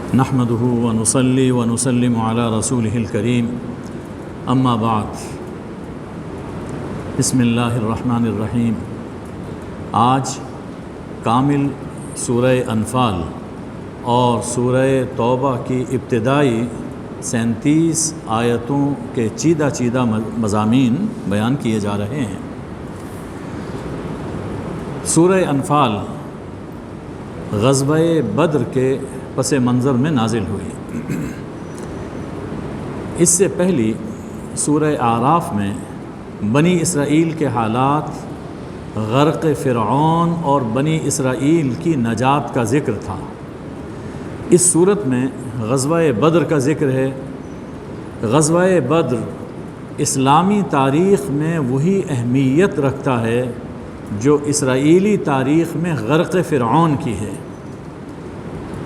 نحمده ونصلي ونسلم على رسوله الكريم اما بعد بسم اللہ الرحمن الرحیم۔ آج کامل سورہ انفال اور سورہ توبہ کی ابتدائی 37 آیتوں کے چیدہ مضامین بیان کیے جا رہے ہیں۔ سورہ انفال غزوہ بدر کے پس منظر میں نازل ہوئی۔ اس سے پہلی سورہ اعراف میں بنی اسرائیل کے حالات، غرق فرعون اور بنی اسرائیل کی نجات کا ذکر تھا۔ اس صورت میں غزوہ بدر کا ذکر ہے۔ غزوہ بدر اسلامی تاریخ میں وہی اہمیت رکھتا ہے جو اسرائیلی تاریخ میں غرق فرعون کی ہے۔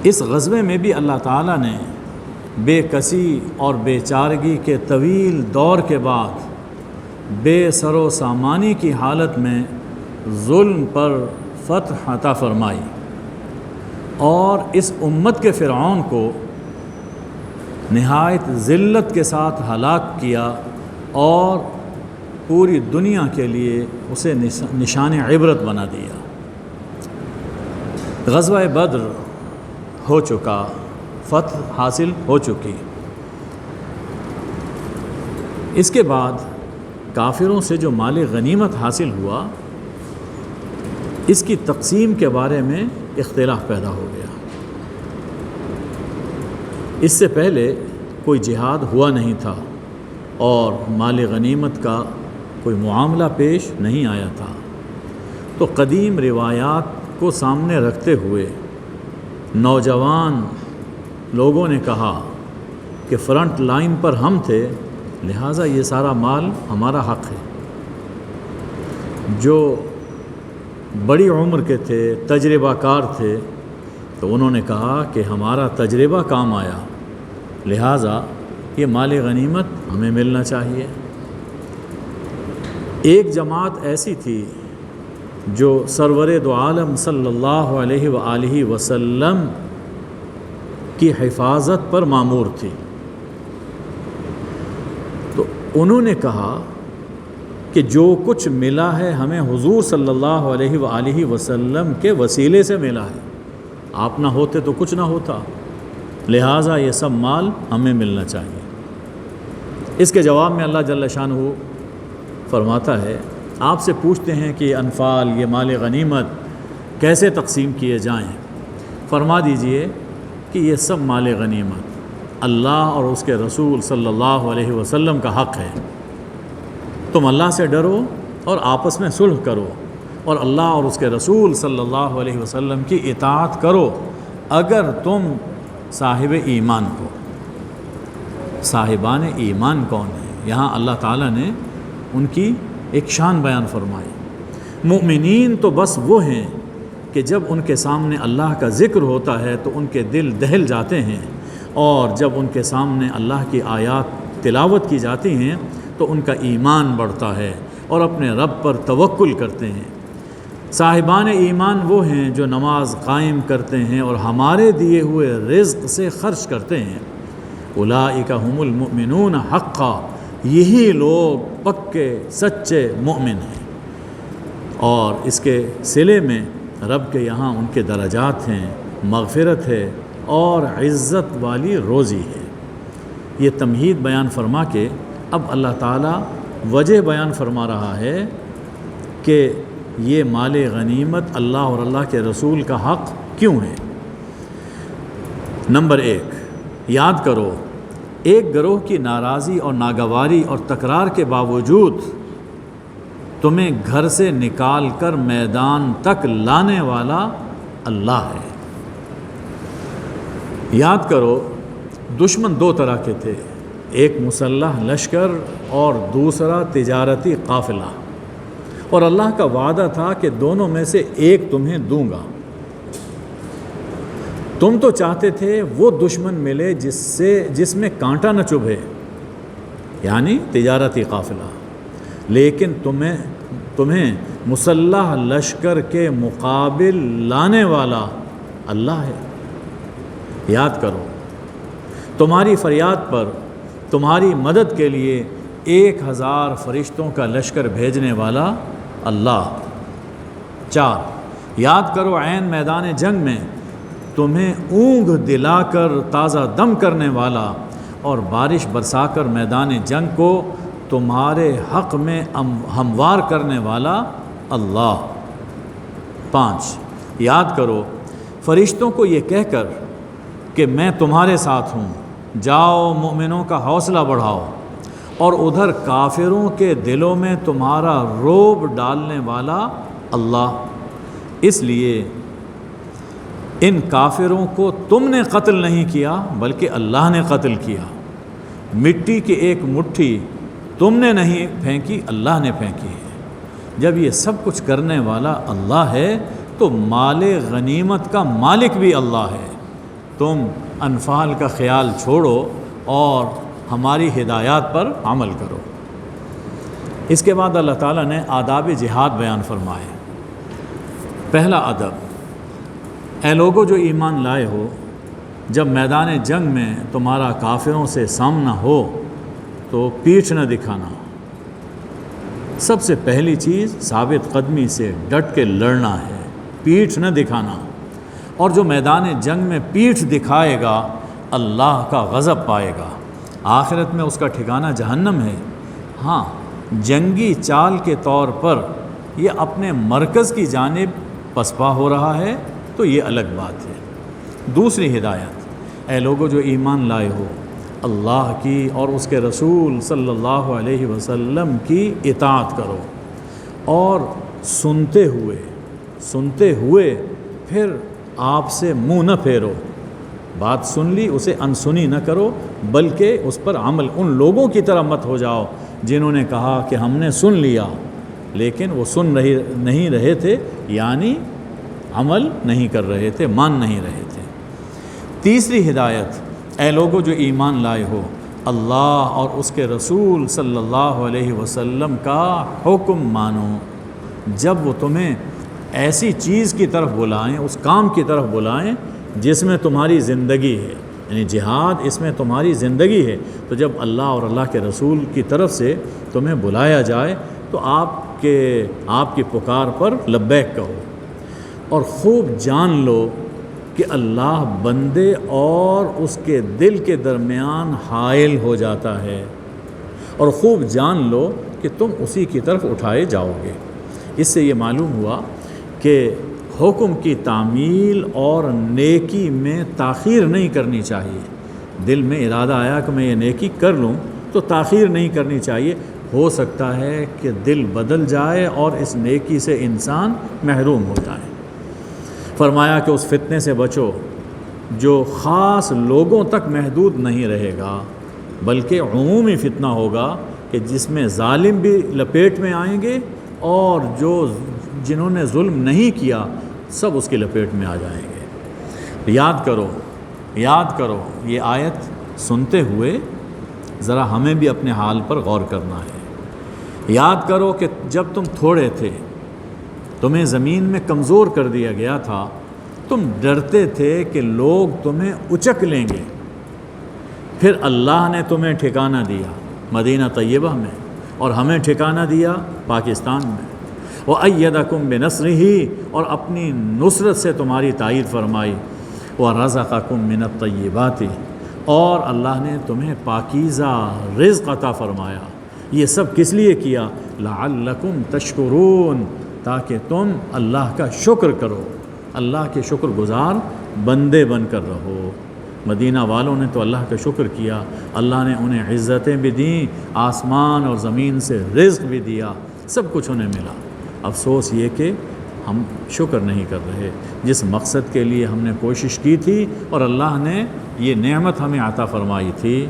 اس غزوے میں بھی اللہ تعالیٰ نے بے کسی اور بے چارگی کے طویل دور کے بعد بے سر و سامانی کی حالت میں ظلم پر فتح عطا فرمائی اور اس امت کے فرعون کو نہایت ذلت کے ساتھ ہلاک کیا اور پوری دنیا کے لیے اسے نشان عبرت بنا دیا۔ غزوہ بدر ہو چکا، فتح حاصل ہو چکی۔ اس کے بعد کافروں سے جو مال غنیمت حاصل ہوا، اس کی تقسیم کے بارے میں اختلاف پیدا ہو گیا۔ اس سے پہلے کوئی جہاد ہوا نہیں تھا اور مال غنیمت کا کوئی معاملہ پیش نہیں آیا تھا، تو قدیم روایات کو سامنے رکھتے ہوئے نوجوان لوگوں نے کہا کہ فرنٹ لائن پر ہم تھے، لہٰذا یہ سارا مال ہمارا حق ہے۔ جو بڑی عمر کے تھے، تجربہ کار تھے، تو انہوں نے کہا کہ ہمارا تجربہ کام آیا، لہٰذا یہ مال غنیمت ہمیں ملنا چاہیے۔ ایک جماعت ایسی تھی جو سرور دو عالم صلی اللہ علیہ وآلہ وسلم کی حفاظت پر مامور تھی، تو انہوں نے کہا کہ جو کچھ ملا ہے ہمیں حضور صلی اللہ علیہ وآلہ وسلم کے وسیلے سے ملا ہے، آپ نہ ہوتے تو کچھ نہ ہوتا، لہٰذا یہ سب مال ہمیں ملنا چاہیے۔ اس کے جواب میں اللہ جل شانہ فرماتا ہے، آپ سے پوچھتے ہیں کہ انفال، یہ مال غنیمت کیسے تقسیم کیے جائیں؟ فرما دیجئے کہ یہ سب مال غنیمت اللہ اور اس کے رسول صلی اللہ علیہ وسلم کا حق ہے۔ تم اللہ سے ڈرو اور آپس میں صلح کرو اور اللہ اور اس کے رسول صلی اللہ علیہ وسلم کی اطاعت کرو اگر تم صاحب ایمان ہو۔ صاحبان ایمان کون ہیں؟ یہاں اللہ تعالیٰ نے ان کی ایک شان بیان فرمائی۔ مؤمنین تو بس وہ ہیں کہ جب ان کے سامنے اللہ کا ذکر ہوتا ہے تو ان کے دل دہل جاتے ہیں، اور جب ان کے سامنے اللہ کی آیات تلاوت کی جاتی ہیں تو ان کا ایمان بڑھتا ہے اور اپنے رب پر توکل کرتے ہیں۔ صاحبان ایمان وہ ہیں جو نماز قائم کرتے ہیں اور ہمارے دیے ہوئے رزق سے خرچ کرتے ہیں۔ اولئک ھم المؤمنون حقا، یہی لوگ پکے سچے مومن ہیں، اور اس کے صلے میں رب کے یہاں ان کے درجات ہیں، مغفرت ہے اور عزت والی روزی ہے۔ یہ تمہید بیان فرما کے اب اللہ تعالیٰ وجہ بیان فرما رہا ہے کہ یہ مال غنیمت اللہ اور اللہ کے رسول کا حق کیوں ہے۔ نمبر 1، یاد کرو، ایک گروہ کی ناراضی اور ناگواری اور تکرار کے باوجود تمہیں گھر سے نکال کر میدان تک لانے والا اللہ ہے۔ یاد کرو، دشمن دو طرح کے تھے، ایک مسلح لشکر اور دوسرا تجارتی قافلہ، اور اللہ کا وعدہ تھا کہ دونوں میں سے ایک تمہیں دوں گا۔ تم تو چاہتے تھے وہ دشمن ملے جس میں کانٹا نہ چبھے، یعنی تجارتی قافلہ، لیکن تمہیں مسلح لشکر کے مقابل لانے والا اللہ ہے۔ یاد کرو تمہاری فریاد پر تمہاری مدد کے لیے 1000 فرشتوں کا لشکر بھیجنے والا اللہ۔ 4 یاد کرو عین میدان جنگ میں تمہیں اونگ دلا کر تازہ دم کرنے والا اور بارش برسا کر میدان جنگ کو تمہارے حق میں ہموار کرنے والا اللہ۔ 5 یاد کرو فرشتوں کو یہ کہہ کر کہ میں تمہارے ساتھ ہوں، جاؤ مومنوں کا حوصلہ بڑھاؤ، اور ادھر کافروں کے دلوں میں تمہارا رعب ڈالنے والا اللہ۔ اس لیے ان کافروں کو تم نے قتل نہیں کیا بلکہ اللہ نے قتل کیا۔ مٹی کی ایک مٹھی تم نے نہیں پھینکی، اللہ نے پھینکی ہے۔ جب یہ سب کچھ کرنے والا اللہ ہے تو مال غنیمت کا مالک بھی اللہ ہے۔ تم انفال کا خیال چھوڑو اور ہماری ہدایات پر عمل کرو۔ اس کے بعد اللہ تعالیٰ نے آداب جہاد بیان فرمائے۔ پہلا ادب، اے لوگو جو ایمان لائے ہو، جب میدان جنگ میں تمہارا کافروں سے سامنا ہو تو پیٹھ نہ دکھانا۔ سب سے پہلی چیز ثابت قدمی سے ڈٹ کے لڑنا ہے، پیٹھ نہ دکھانا۔ اور جو میدان جنگ میں پیٹھ دکھائے گا اللہ کا غضب پائے گا، آخرت میں اس کا ٹھکانہ جہنم ہے۔ ہاں، جنگی چال کے طور پر یہ اپنے مرکز کی جانب پسپا ہو رہا ہے تو یہ الگ بات ہے۔ دوسری ہدایت، اے لوگو جو ایمان لائے ہو، اللہ کی اور اس کے رسول صلی اللہ علیہ وسلم کی اطاعت کرو، اور سنتے ہوئے پھر آپ سے منہ نہ پھیرو۔ بات سن لی اسے انسنی نہ کرو بلکہ اس پر عمل۔ ان لوگوں کی طرح مت ہو جاؤ جنہوں نے کہا کہ ہم نے سن لیا لیکن وہ سن نہیں رہے تھے، یعنی عمل نہیں کر رہے تھے، مان نہیں رہے تھے۔ تیسری ہدایت، اے لوگو جو ایمان لائے ہو، اللہ اور اس کے رسول صلی اللہ علیہ وسلم کا حکم مانو۔ جب وہ تمہیں ایسی چیز کی طرف بلائیں، اس کام کی طرف بلائیں جس میں تمہاری زندگی ہے، یعنی جہاد اس میں تمہاری زندگی ہے، تو جب اللہ اور اللہ کے رسول کی طرف سے تمہیں بلایا جائے تو آپ کی پکار پر لبیک کہو، اور خوب جان لو کہ اللہ بندے اور اس کے دل کے درمیان حائل ہو جاتا ہے، اور خوب جان لو کہ تم اسی کی طرف اٹھائے جاؤ گے۔ اس سے یہ معلوم ہوا کہ حکم کی تعمیل اور نیکی میں تاخیر نہیں کرنی چاہیے۔ دل میں ارادہ آیا کہ میں یہ نیکی کر لوں تو تاخیر نہیں کرنی چاہیے۔ ہو سکتا ہے کہ دل بدل جائے اور اس نیکی سے انسان محروم ہو جائے۔ فرمایا کہ اس فتنے سے بچو جو خاص لوگوں تک محدود نہیں رہے گا بلکہ عمومی فتنہ ہوگا، کہ جس میں ظالم بھی لپیٹ میں آئیں گے اور جنہوں نے ظلم نہیں کیا سب اس کی لپیٹ میں آ جائیں گے۔ یاد کرو یہ آیت سنتے ہوئے ذرا ہمیں بھی اپنے حال پر غور کرنا ہے۔ یاد کرو کہ جب تم تھوڑے تھے، تمہیں زمین میں کمزور کر دیا گیا تھا، تم ڈرتے تھے کہ لوگ تمہیں اچک لیں گے، پھر اللہ نے تمہیں ٹھکانہ دیا مدینہ طیبہ میں، اور ہمیں ٹھکانہ دیا پاکستان میں۔ وَأَيَّدَكُمْ بِنَصْرِهِ، اور اپنی نصرت سے تمہاری تائید فرمائی۔ وَرَزَقَكُمْ مِنَ الطَّيِّبَاتِ، اور اللہ نے تمہیں پاکیزہ رزق عطا فرمایا۔ یہ سب کس لیے کیا؟ لَعَلَّكُمْ تَشْكُرُونَ، تاکہ تم اللہ کا شکر کرو، اللہ کے شکر گزار بندے بن کر رہو۔ مدینہ والوں نے تو اللہ کا شکر کیا، اللہ نے انہیں عزتیں بھی دیں، آسمان اور زمین سے رزق بھی دیا، سب کچھ انہیں ملا۔ افسوس یہ کہ ہم شکر نہیں کر رہے جس مقصد کے لیے ہم نے کوشش کی تھی اور اللہ نے یہ نعمت ہمیں عطا فرمائی تھی،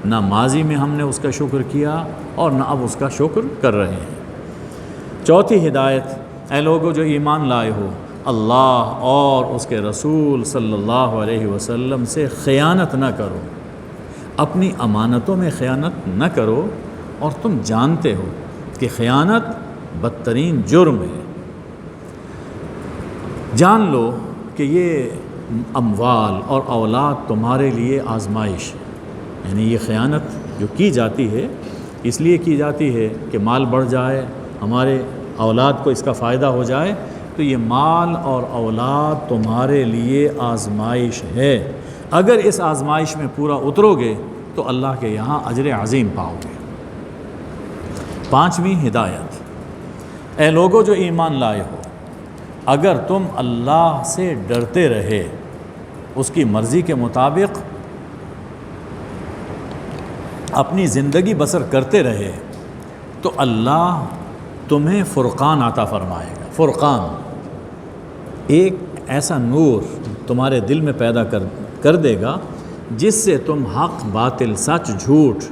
نہ ماضی میں ہم نے اس کا شکر کیا اور نہ اب اس کا شکر کر رہے ہیں۔ چوتھی ہدایت، اے لوگو جو ایمان لائے ہو، اللہ اور اس کے رسول صلی اللہ علیہ وسلم سے خیانت نہ کرو، اپنی امانتوں میں خیانت نہ کرو، اور تم جانتے ہو کہ خیانت بدترین جرم ہے۔ جان لو کہ یہ اموال اور اولاد تمہارے لیے آزمائش، یعنی یہ خیانت جو کی جاتی ہے اس لیے کی جاتی ہے کہ مال بڑھ جائے، ہمارے اولاد کو اس کا فائدہ ہو جائے، تو یہ مال اور اولاد تمہارے لیے آزمائش ہے، اگر اس آزمائش میں پورا اترو گے تو اللہ کے یہاں اجر عظیم پاؤ گے۔ 5ویں ہدایت، اے لوگو جو ایمان لائے ہو، اگر تم اللہ سے ڈرتے رہے، اس کی مرضی کے مطابق اپنی زندگی بسر کرتے رہے، تو اللہ تمہیں فرقان عطا فرمائے گا۔ فرقان ایک ایسا نور تمہارے دل میں پیدا کر دے گا جس سے تم حق باطل، سچ جھوٹ،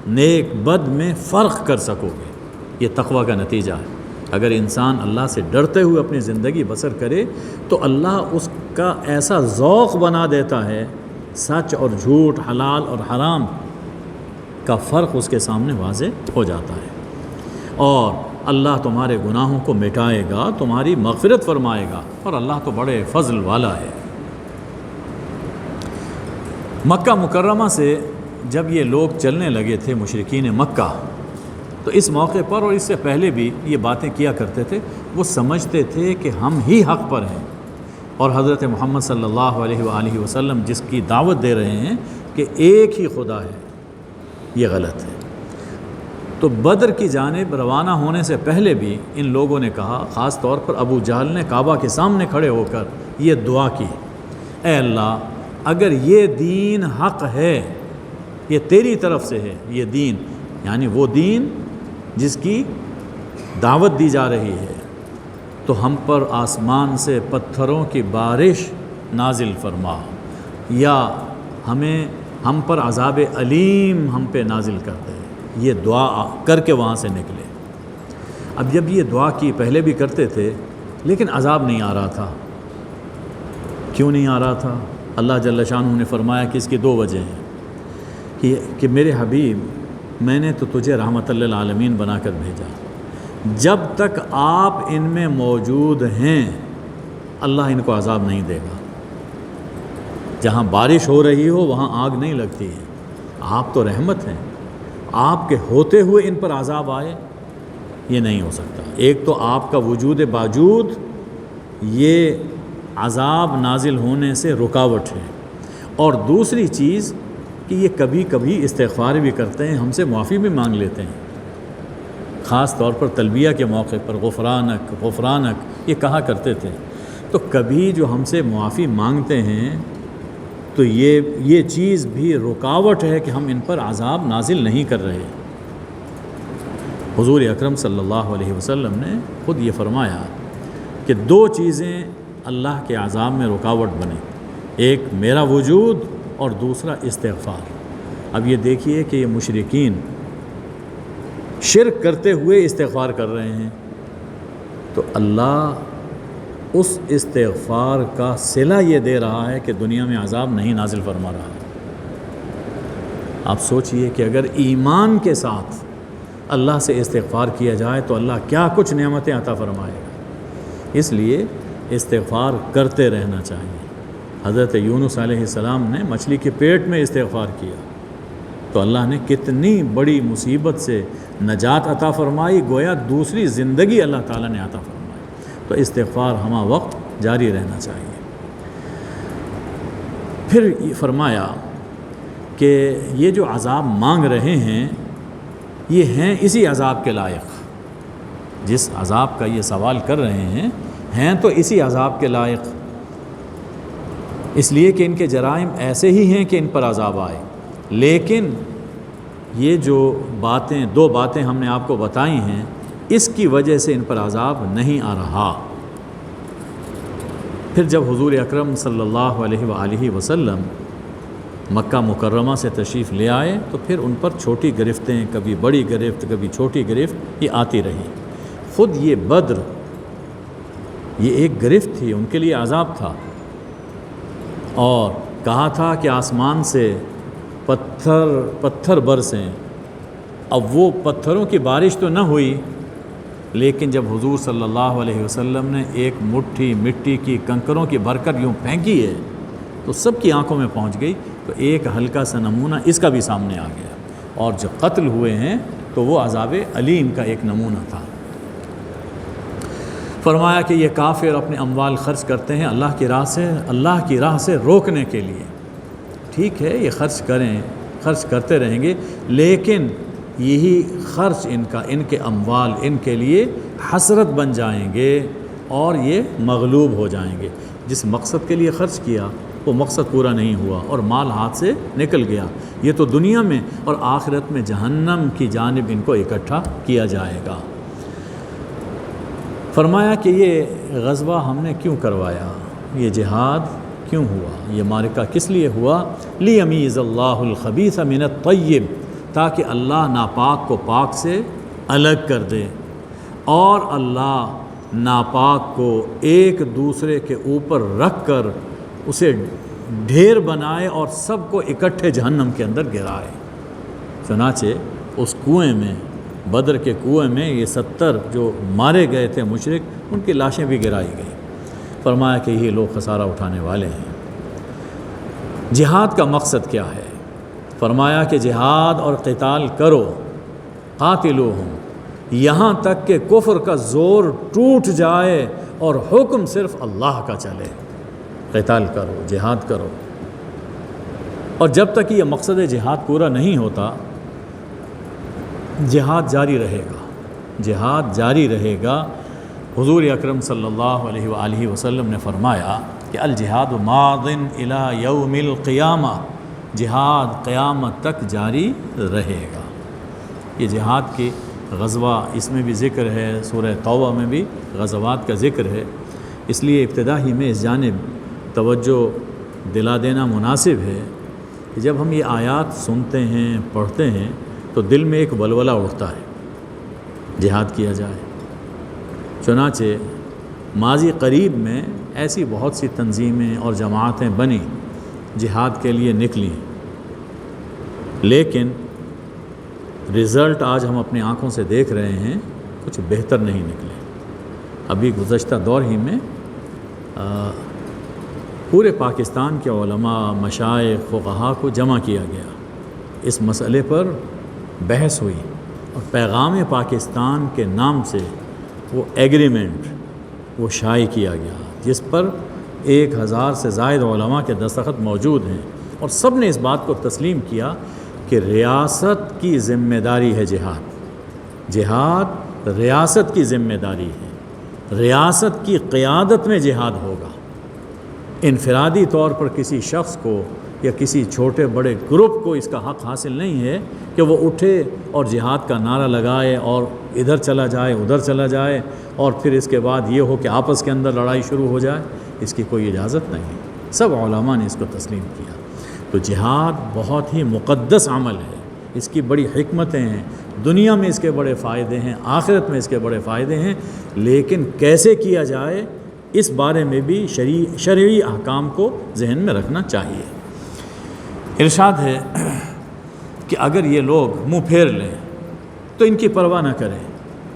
نیک بد میں فرق کر سکو گے۔ یہ تقوی کا نتیجہ ہے۔ اگر انسان اللہ سے ڈرتے ہوئے اپنی زندگی بسر کرے تو اللہ اس کا ایسا ذوق بنا دیتا ہے، سچ اور جھوٹ، حلال اور حرام کا فرق اس کے سامنے واضح ہو جاتا ہے، اور اللہ تمہارے گناہوں کو مٹائے گا، تمہاری مغفرت فرمائے گا، اور اللہ تو بڑے فضل والا ہے۔ مکہ مکرمہ سے جب یہ لوگ چلنے لگے تھے مشرکین مکہ، تو اس موقع پر اور اس سے پہلے بھی یہ باتیں کیا کرتے تھے۔ وہ سمجھتے تھے کہ ہم ہی حق پر ہیں، اور حضرت محمد صلی اللہ علیہ وآلہ وسلم جس کی دعوت دے رہے ہیں کہ ایک ہی خدا ہے، یہ غلط ہے۔ تو بدر کی جانب روانہ ہونے سے پہلے بھی ان لوگوں نے کہا، خاص طور پر ابو جہل نے کعبہ کے سامنے کھڑے ہو کر یہ دعا کی، اے اللہ اگر یہ دین حق ہے، یہ تیری طرف سے ہے، یہ دین یعنی وہ دین جس کی دعوت دی جا رہی ہے، تو ہم پر آسمان سے پتھروں کی بارش نازل فرما، یا ہم پر عذاب علیم ہم پہ نازل کر دے۔ یہ دعا کر کے وہاں سے نکلے۔ اب جب یہ دعا کی، پہلے بھی کرتے تھے لیکن عذاب نہیں آ رہا تھا۔ کیوں نہیں آ رہا تھا؟ اللہ جل شانہ نے فرمایا کہ اس کی 2 وجہ ہیں کہ میرے حبیب، میں نے تو تجھے رحمت للعالمین بنا کر بھیجا، جب تک آپ ان میں موجود ہیں اللہ ان کو عذاب نہیں دے گا۔ جہاں بارش ہو رہی ہو وہاں آگ نہیں لگتی ہے، آپ تو رحمت ہیں، آپ کے ہوتے ہوئے ان پر عذاب آئے، یہ نہیں ہو سکتا۔ ایک تو آپ کا وجود باوجود یہ عذاب نازل ہونے سے رکاوٹ ہے، اور دوسری چیز کہ یہ کبھی کبھی استغفار بھی کرتے ہیں، ہم سے معافی بھی مانگ لیتے ہیں، خاص طور پر تلبیہ کے موقع پر غفرانک غفرانک یہ کہا کرتے تھے۔ تو کبھی جو ہم سے معافی مانگتے ہیں تو یہ چیز بھی رکاوٹ ہے کہ ہم ان پر عذاب نازل نہیں کر رہے۔ حضور اکرم صلی اللہ علیہ وسلم نے خود یہ فرمایا کہ 2 چیزیں اللہ کے عذاب میں رکاوٹ بنی، ایک میرا وجود اور دوسرا استغفار۔ اب یہ دیکھیے کہ یہ مشرکین شرک کرتے ہوئے استغفار کر رہے ہیں، تو اللہ اس استغفار کا صلہ یہ دے رہا ہے کہ دنیا میں عذاب نہیں نازل فرما رہا۔ آپ سوچئے کہ اگر ایمان کے ساتھ اللہ سے استغفار کیا جائے تو اللہ کیا کچھ نعمتیں عطا فرمائے گا۔ اس لیے استغفار کرتے رہنا چاہیے۔ حضرت یونس علیہ السلام نے مچھلی کے پیٹ میں استغفار کیا تو اللہ نے کتنی بڑی مصیبت سے نجات عطا فرمائی، گویا دوسری زندگی اللہ تعالیٰ نے عطا فرمائی۔ تو استغفار ہمہ وقت جاری رہنا چاہیے۔ پھر فرمایا کہ یہ جو عذاب مانگ رہے ہیں یہ ہیں اسی عذاب کے لائق، جس عذاب کا یہ سوال کر رہے ہیں تو اسی عذاب کے لائق، اس لیے کہ ان کے جرائم ایسے ہی ہیں کہ ان پر عذاب آئے۔ لیکن یہ جو باتیں 2 باتیں ہم نے آپ کو بتائی ہیں، اس کی وجہ سے ان پر عذاب نہیں آ رہا۔ پھر جب حضور اکرم صلی اللہ علیہ وآلہ وسلم مکہ مکرمہ سے تشریف لے آئے تو پھر ان پر چھوٹی گرفتیں، کبھی بڑی گرفت کبھی چھوٹی گرفت، یہ آتی رہی۔ خود یہ بدر یہ ایک گرفت تھی، ان کے لیے عذاب تھا، اور کہا تھا کہ آسمان سے پتھر برسیں۔ اب وہ پتھروں کی بارش تو نہ ہوئی، لیکن جب حضور صلی اللہ علیہ وسلم نے ایک مٹھی مٹی کی کنکروں کی بھر کر یوں پھینکی ہے تو سب کی آنکھوں میں پہنچ گئی، تو ایک ہلکا سا نمونہ اس کا بھی سامنے آ گیا، اور جو قتل ہوئے ہیں تو وہ عذاب علیم کا ایک نمونہ تھا۔ فرمایا کہ یہ کافر اپنے اموال خرچ کرتے ہیں اللہ کی راہ سے روکنے کے لیے۔ ٹھیک ہے، یہ خرچ کرتے رہیں گے، لیکن یہی خرچ ان کے اموال ان کے لیے حسرت بن جائیں گے اور یہ مغلوب ہو جائیں گے۔ جس مقصد کے لیے خرچ کیا وہ مقصد پورا نہیں ہوا اور مال ہاتھ سے نکل گیا، یہ تو دنیا میں، اور آخرت میں جہنم کی جانب ان کو اکٹھا کیا جائے گا۔ فرمایا کہ یہ غزوہ ہم نے کیوں کروایا، یہ جہاد کیوں ہوا، یہ معرکہ کس لیے ہوا؟ لیمیز اللہ الخبیث من الطیب، تاکہ اللہ ناپاک کو پاک سے الگ کر دے، اور اللہ ناپاک کو ایک دوسرے کے اوپر رکھ کر اسے ڈھیر بنائے اور سب کو اکٹھے جہنم کے اندر گرائے۔ چنانچہ اس کنویں میں، بدر کے کنویں میں، یہ 70 جو مارے گئے تھے مشرک، ان کی لاشیں بھی گرائی گئی۔ فرمایا کہ یہ لوگ خسارہ اٹھانے والے ہیں۔ جہاد کا مقصد کیا ہے؟ فرمایا کہ جہاد اور قتال کرو، قاتلوہم، یہاں تک کہ کفر کا زور ٹوٹ جائے اور حکم صرف اللہ کا چلے۔ قتال کرو، جہاد کرو، اور جب تک یہ مقصد جہاد پورا نہیں ہوتا جہاد جاری رہے گا، جہاد جاری رہے گا۔ حضور اکرم صلی اللہ علیہ وآلہ وسلم نے فرمایا کہ الجہاد ماض الی یوم القیامہ، جہاد قیامت تک جاری رہے گا۔ یہ جہاد کی غزوہ، اس میں بھی ذکر ہے، سورہ توبہ میں بھی غزوات کا ذکر ہے، اس لیے ابتدا ہی میں اس جانب توجہ دلا دینا مناسب ہے کہ جب ہم یہ آیات سنتے ہیں، پڑھتے ہیں، تو دل میں ایک ولولہ اٹھتا ہے، جہاد کیا جائے۔ چنانچہ ماضی قریب میں ایسی بہت سی تنظیمیں اور جماعتیں بنی، جہاد کے لیے نکلیں، لیکن رزلٹ آج ہم اپنی آنکھوں سے دیکھ رہے ہیں، کچھ بہتر نہیں نکلے۔ ابھی گزشتہ دور ہی میں پورے پاکستان کے علماء، مشائخ، فقہاء کو جمع کیا گیا، اس مسئلے پر بحث ہوئی، اور پیغام پاکستان کے نام سے وہ ایگریمنٹ وہ شائع کیا گیا، جس پر 1000 سے زائد علماء کے دستخط موجود ہیں، اور سب نے اس بات کو تسلیم کیا کہ ریاست کی ذمہ داری ہے جہاد، جہاد ریاست کی ذمہ داری ہے، ریاست کی قیادت میں جہاد ہوگا۔ انفرادی طور پر کسی شخص کو یا کسی چھوٹے بڑے گروپ کو اس کا حق حاصل نہیں ہے کہ وہ اٹھے اور جہاد کا نعرہ لگائے اور ادھر چلا جائے ادھر چلا جائے، اور پھر اس کے بعد یہ ہو کہ آپس کے اندر لڑائی شروع ہو جائے، اس کی کوئی اجازت نہیں۔ سب علماء نے اس کو تسلیم کیا۔ تو جہاد بہت ہی مقدس عمل ہے، اس کی بڑی حکمتیں ہیں، دنیا میں اس کے بڑے فائدے ہیں، آخرت میں اس کے بڑے فائدے ہیں، لیکن کیسے کیا جائے اس بارے میں بھی شرعی احکام کو ذہن میں رکھنا چاہیے۔ ارشاد ہے کہ اگر یہ لوگ منہ پھیر لیں تو ان کی پرواہ نہ کریں،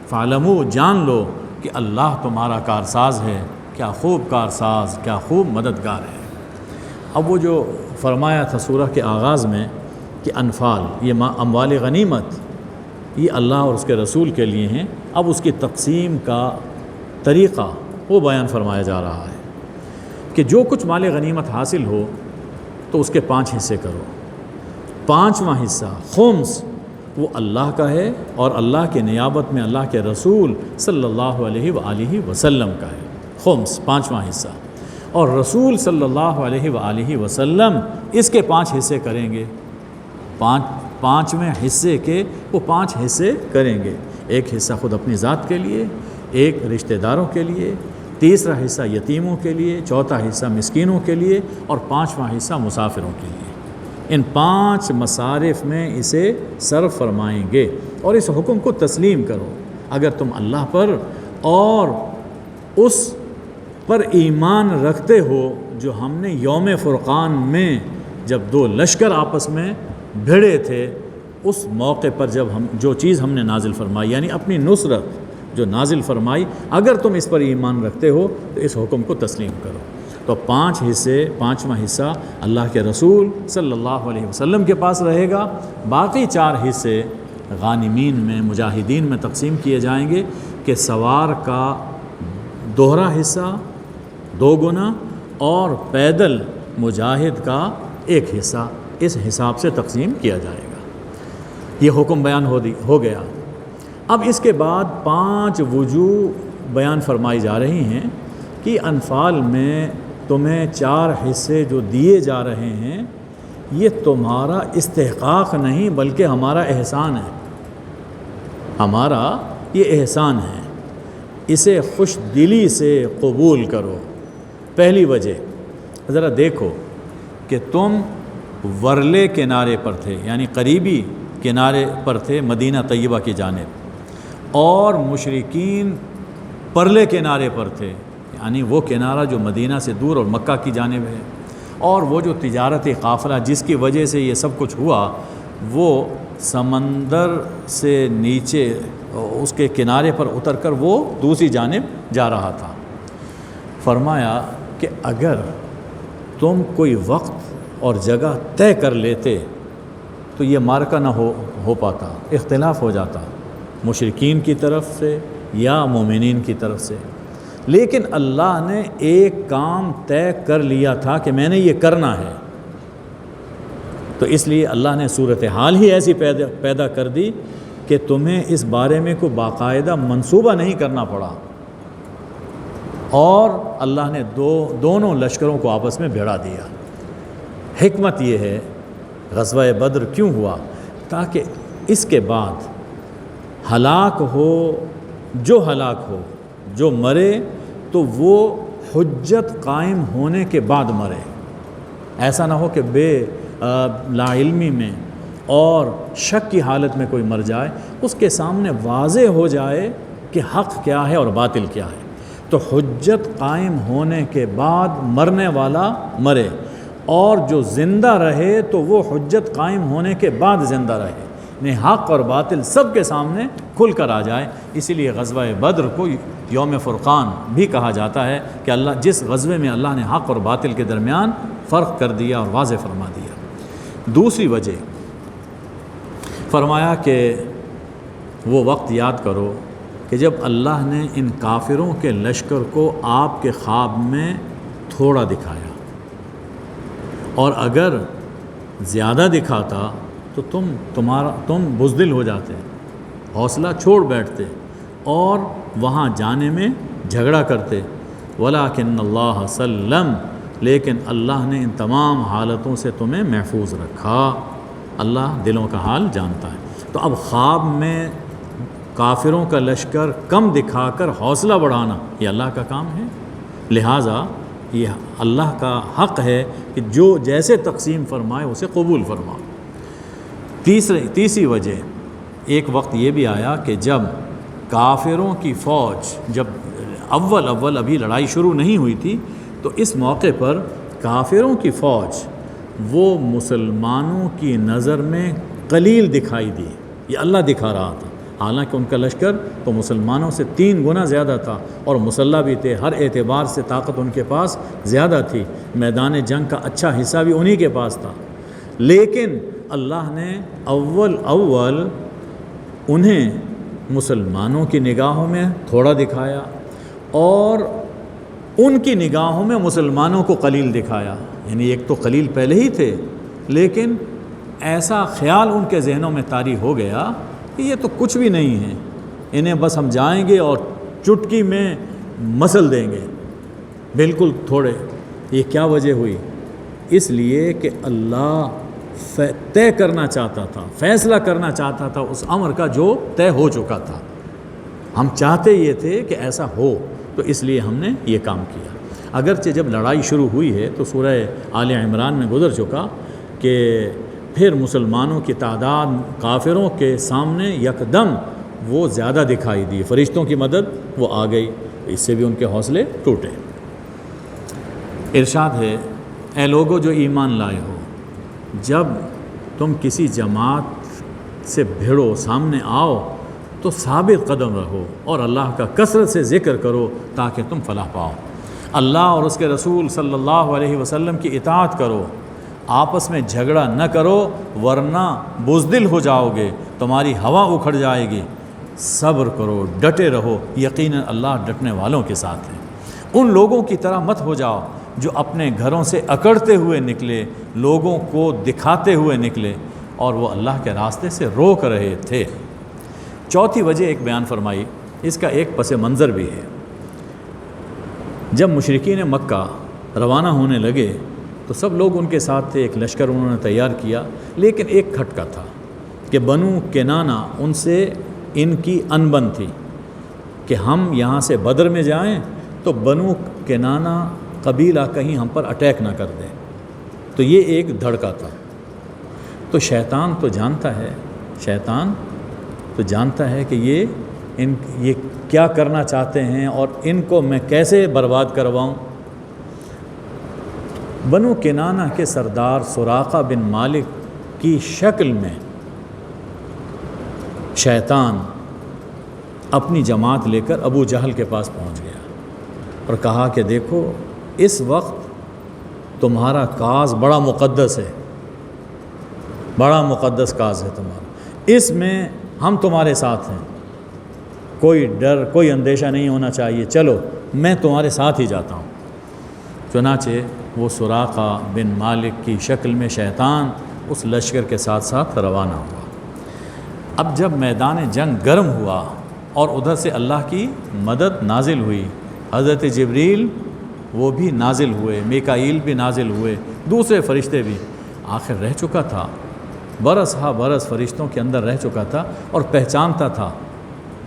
فَاعْلَمُوا، جان لو کہ اللہ تمہارا کارساز ہے، کیا خوب کارساز، کیا خوب مددگار ہے۔ اب وہ جو فرمایا تھا سورہ کے آغاز میں کہ انفال، یہ اموال غنیمت، یہ اللہ اور اس کے رسول کے لیے ہیں، اب اس کی تقسیم کا طریقہ وہ بیان فرمایا جا رہا ہے کہ جو کچھ مال غنیمت حاصل ہو تو اس کے 5 حصے کرو۔ 5واں حصہ خمس وہ اللہ کا ہے، اور اللہ کے نیابت میں اللہ کے رسول صلی اللہ علیہ وآلہ وسلم کا ہے، خمس 5واں حصہ، اور رسول صلی اللہ علیہ وآلہ وسلم اس کے 5 حصے کریں گے، 5ویں حصے کے وہ 5 حصے کریں گے، ایک حصہ خود اپنی ذات کے لیے، ایک رشتہ داروں کے لیے، تیسرا حصہ یتیموں کے لیے، چوتھا حصہ مسکینوں کے لیے، اور 5واں حصہ مسافروں کے لیے۔ ان 5 مصارف میں اسے صرف فرمائیں گے، اور اس حکم کو تسلیم کرو اگر تم اللہ پر اور اس پر ایمان رکھتے ہو جو ہم نے یوم فرقان میں جب 2 لشکر آپس میں بھڑے تھے، اس موقع پر جب جو چیز ہم نے نازل فرمائی، یعنی اپنی نصرت جو نازل فرمائی، اگر تم اس پر ایمان رکھتے ہو تو اس حکم کو تسلیم کرو۔ تو 5 حصے، 5واں حصہ اللہ کے رسول صلی اللہ علیہ وسلم کے پاس رہے گا، باقی 4 حصے غانمین میں، مجاہدین میں تقسیم کیے جائیں گے کہ سوار کا دوہرا حصہ 2 گنا اور پیدل مجاہد کا 1 حصہ، اس حساب سے تقسیم کیا جائے گا۔ یہ حکم بیان ہو گیا۔ اب اس کے بعد 5 وجوہ بیان فرمائی جا رہی ہیں کہ انفال میں تمہیں 4 حصے جو دیے جا رہے ہیں یہ تمہارا استحقاق نہیں بلکہ ہمارا احسان ہے، ہمارا یہ احسان ہے، اسے خوش دلی سے قبول کرو۔ پہلی وجہ ذرا دیکھو کہ تم ورلے کنارے پر تھے، یعنی قریبی کنارے پر تھے مدینہ طیبہ کی جانب، اور مشرکین پرلے کنارے پر تھے، یعنی وہ کنارہ جو مدینہ سے دور اور مکہ کی جانب ہے، اور وہ جو تجارتی قافلہ جس کی وجہ سے یہ سب کچھ ہوا وہ سمندر سے نیچے اس کے کنارے پر اتر کر وہ دوسری جانب جا رہا تھا۔ فرمایا کہ اگر تم کوئی وقت اور جگہ طے کر لیتے تو یہ معرکہ نہ ہو پاتا، اختلاف ہو جاتا مشرکین کی طرف سے یا مومنین کی طرف سے، لیکن اللہ نے ایک کام طے کر لیا تھا کہ میں نے یہ کرنا ہے، تو اس لیے اللہ نے صورتحال ہی ایسی پیدا کر دی کہ تمہیں اس بارے میں کوئی باقاعدہ منصوبہ نہیں کرنا پڑا، اور اللہ نے دونوں لشکروں کو آپس میں بھیڑا دیا۔ حکمت یہ ہے غزوہ بدر کیوں ہوا؟ تاکہ اس کے بعد ہلاک ہو، جو مرے تو وہ حجت قائم ہونے کے بعد مرے، ایسا نہ ہو کہ بے لا علمی میں اور شک کی حالت میں کوئی مر جائے، اس کے سامنے واضح ہو جائے کہ حق کیا ہے اور باطل کیا ہے، تو حجت قائم ہونے کے بعد مرنے والا مرے، اور جو زندہ رہے تو وہ حجت قائم ہونے کے بعد زندہ رہے، یعنی حق اور باطل سب کے سامنے کھل کر آ جائے۔ اسی لیے غزوہ بدر کو یوم فرقان بھی کہا جاتا ہے کہ اللہ جس غزوے میں اللہ نے حق اور باطل کے درمیان فرق کر دیا اور واضح فرما دیا۔ دوسری وجہ فرمایا کہ وہ وقت یاد کرو کہ جب اللہ نے ان کافروں کے لشکر کو آپ کے خواب میں تھوڑا دکھایا، اور اگر زیادہ دکھاتا تو تم بزدل ہو جاتے، حوصلہ چھوڑ بیٹھتے اور وہاں جانے میں جھگڑا کرتے، وَلَٰكِنَّ اللَّهَ سَلَّمَ، لیکن اللہ نے ان تمام حالتوں سے تمہیں محفوظ رکھا۔ اللہ دلوں کا حال جانتا ہے۔ تو اب خواب میں کافروں کا لشکر کم دکھا کر حوصلہ بڑھانا یہ اللہ کا کام ہے، لہٰذا یہ اللہ کا حق ہے کہ جو جیسے تقسیم فرمائے اسے قبول فرماؤ۔ تیسری وجہ، ایک وقت یہ بھی آیا کہ جب کافروں کی فوج، جب اول ابھی لڑائی شروع نہیں ہوئی تھی، تو اس موقع پر کافروں کی فوج وہ مسلمانوں کی نظر میں قلیل دکھائی دی، یہ اللہ دکھا رہا تھا، حالانکہ ان کا لشکر تو مسلمانوں سے 3 گنا زیادہ تھا اور مسلح بھی تھے، ہر اعتبار سے طاقت ان کے پاس زیادہ تھی، میدان جنگ کا اچھا حصہ بھی انہی کے پاس تھا، لیکن اللہ نے اول انہیں مسلمانوں کی نگاہوں میں تھوڑا دکھایا اور ان کی نگاہوں میں مسلمانوں کو قلیل دکھایا، یعنی ایک تو قلیل پہلے ہی تھے، لیکن ایسا خیال ان کے ذہنوں میں طاری ہو گیا کہ یہ تو کچھ بھی نہیں ہے، انہیں بس ہم جائیں گے اور چٹکی میں مسل دیں گے، بالکل تھوڑے۔ یہ کیا وجہ ہوئی؟ اس لیے کہ اللہ طے کرنا چاہتا تھا، فیصلہ کرنا چاہتا تھا اس امر کا جو طے ہو چکا تھا، ہم چاہتے یہ تھے کہ ایسا ہو، تو اس لیے ہم نے یہ کام کیا۔ اگرچہ جب لڑائی شروع ہوئی ہے تو سورہ آل عمران میں گزر چکا کہ پھر مسلمانوں کی تعداد کافروں کے سامنے یکدم وہ زیادہ دکھائی دی، فرشتوں کی مدد وہ آ گئی، اس سے بھی ان کے حوصلے ٹوٹے۔ ارشاد ہے، اے لوگو جو ایمان لائے ہو، جب تم کسی جماعت سے بھیڑو، سامنے آؤ تو ثابت قدم رہو اور اللہ کا کثرت سے ذکر کرو تاکہ تم فلاح پاؤ۔ اللہ اور اس کے رسول صلی اللہ علیہ وسلم کی اطاعت کرو، آپس میں جھگڑا نہ کرو ورنہ بزدل ہو جاؤ گے، تمہاری ہوا اکھڑ جائے گی۔ صبر کرو، ڈٹے رہو، یقیناً اللہ ڈٹنے والوں کے ساتھ ہے۔ ان لوگوں کی طرح مت ہو جاؤ جو اپنے گھروں سے اکڑتے ہوئے نکلے، لوگوں کو دکھاتے ہوئے نکلے اور وہ اللہ کے راستے سے روک رہے تھے۔ چوتھی وجہ ایک بیان فرمائی، اس کا ایک پس منظر بھی ہے۔ جب مشرکین مکہ روانہ ہونے لگے تو سب لوگ ان کے ساتھ تھے، ایک لشکر انہوں نے تیار کیا، لیکن ایک کھٹکا تھا کہ بنو کنانہ ان سے ان کی انبن تھی کہ ہم یہاں سے بدر میں جائیں تو بنو کنانہ قبیلہ کہیں ہم پر اٹیک نہ کر دے، تو یہ ایک دھڑکا تھا۔ تو شیطان تو جانتا ہے کہ یہ کیا کرنا چاہتے ہیں اور ان کو میں کیسے برباد کرواؤں۔ بنو کنانہ کے سردار سراقہ بن مالک کی شکل میں شیطان اپنی جماعت لے کر ابو جہل کے پاس پہنچ گیا اور کہا کہ دیکھو اس وقت تمہارا کاز بڑا مقدس ہے، بڑا مقدس کاز ہے تمہارا، اس میں ہم تمہارے ساتھ ہیں، کوئی ڈر کوئی اندیشہ نہیں ہونا چاہیے، چلو میں تمہارے ساتھ ہی جاتا ہوں۔ چنانچہ وہ سراقہ بن مالک کی شکل میں شیطان اس لشکر کے ساتھ ساتھ روانہ ہوا۔ اب جب میدان جنگ گرم ہوا اور ادھر سے اللہ کی مدد نازل ہوئی، حضرت جبریل وہ بھی نازل ہوئے، میکائیل بھی نازل ہوئے، دوسرے فرشتے بھی، آخر رہ چکا تھا، برس ہا برس فرشتوں کے اندر رہ چکا تھا اور پہچانتا تھا۔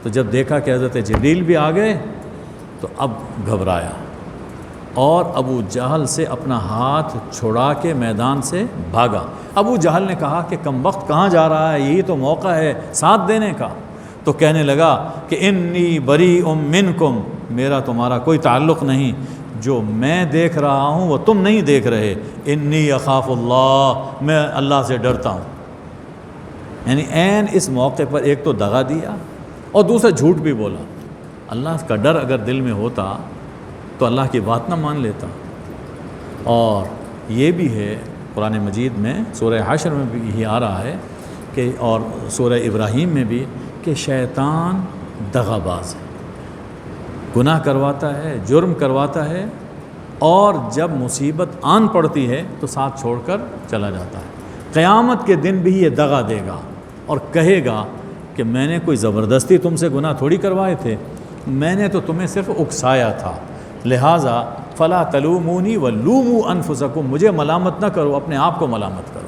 تو جب دیکھا کہ حضرت جبریل بھی آ گئے تو اب گھبرایا اور ابو جہل سے اپنا ہاتھ چھڑا کے میدان سے بھاگا۔ ابو جہل نے کہا کہ کم وقت کہاں جا رہا ہے، یہی تو موقع ہے ساتھ دینے کا۔ تو کہنے لگا کہ انی بریء منکم، میرا تمہارا کوئی تعلق نہیں، جو میں دیکھ رہا ہوں وہ تم نہیں دیکھ رہے، انی اخاف اللہ، میں اللہ سے ڈرتا ہوں۔ یعنی عین اس موقع پر ایک تو دغا دیا اور دوسرا جھوٹ بھی بولا۔ اللہ کا ڈر اگر دل میں ہوتا تو اللہ کی بات نہ مان لیتا۔ اور یہ بھی ہے قرآن مجید میں سورہ حشر میں بھی یہی آ رہا ہے کہ اور سورہ ابراہیم میں بھی کہ شیطان دغا باز ہے، گناہ کرواتا ہے، جرم کرواتا ہے، اور جب مصیبت آن پڑتی ہے تو ساتھ چھوڑ کر چلا جاتا ہے۔ قیامت کے دن بھی یہ دغا دے گا اور کہے گا کہ میں نے کوئی زبردستی تم سے گناہ تھوڑی کروائے تھے، میں نے تو تمہیں صرف اکسایا تھا، لہٰذا فلا تلومونی ولوموا انفسکم، مجھے ملامت نہ کرو، اپنے آپ کو ملامت کرو۔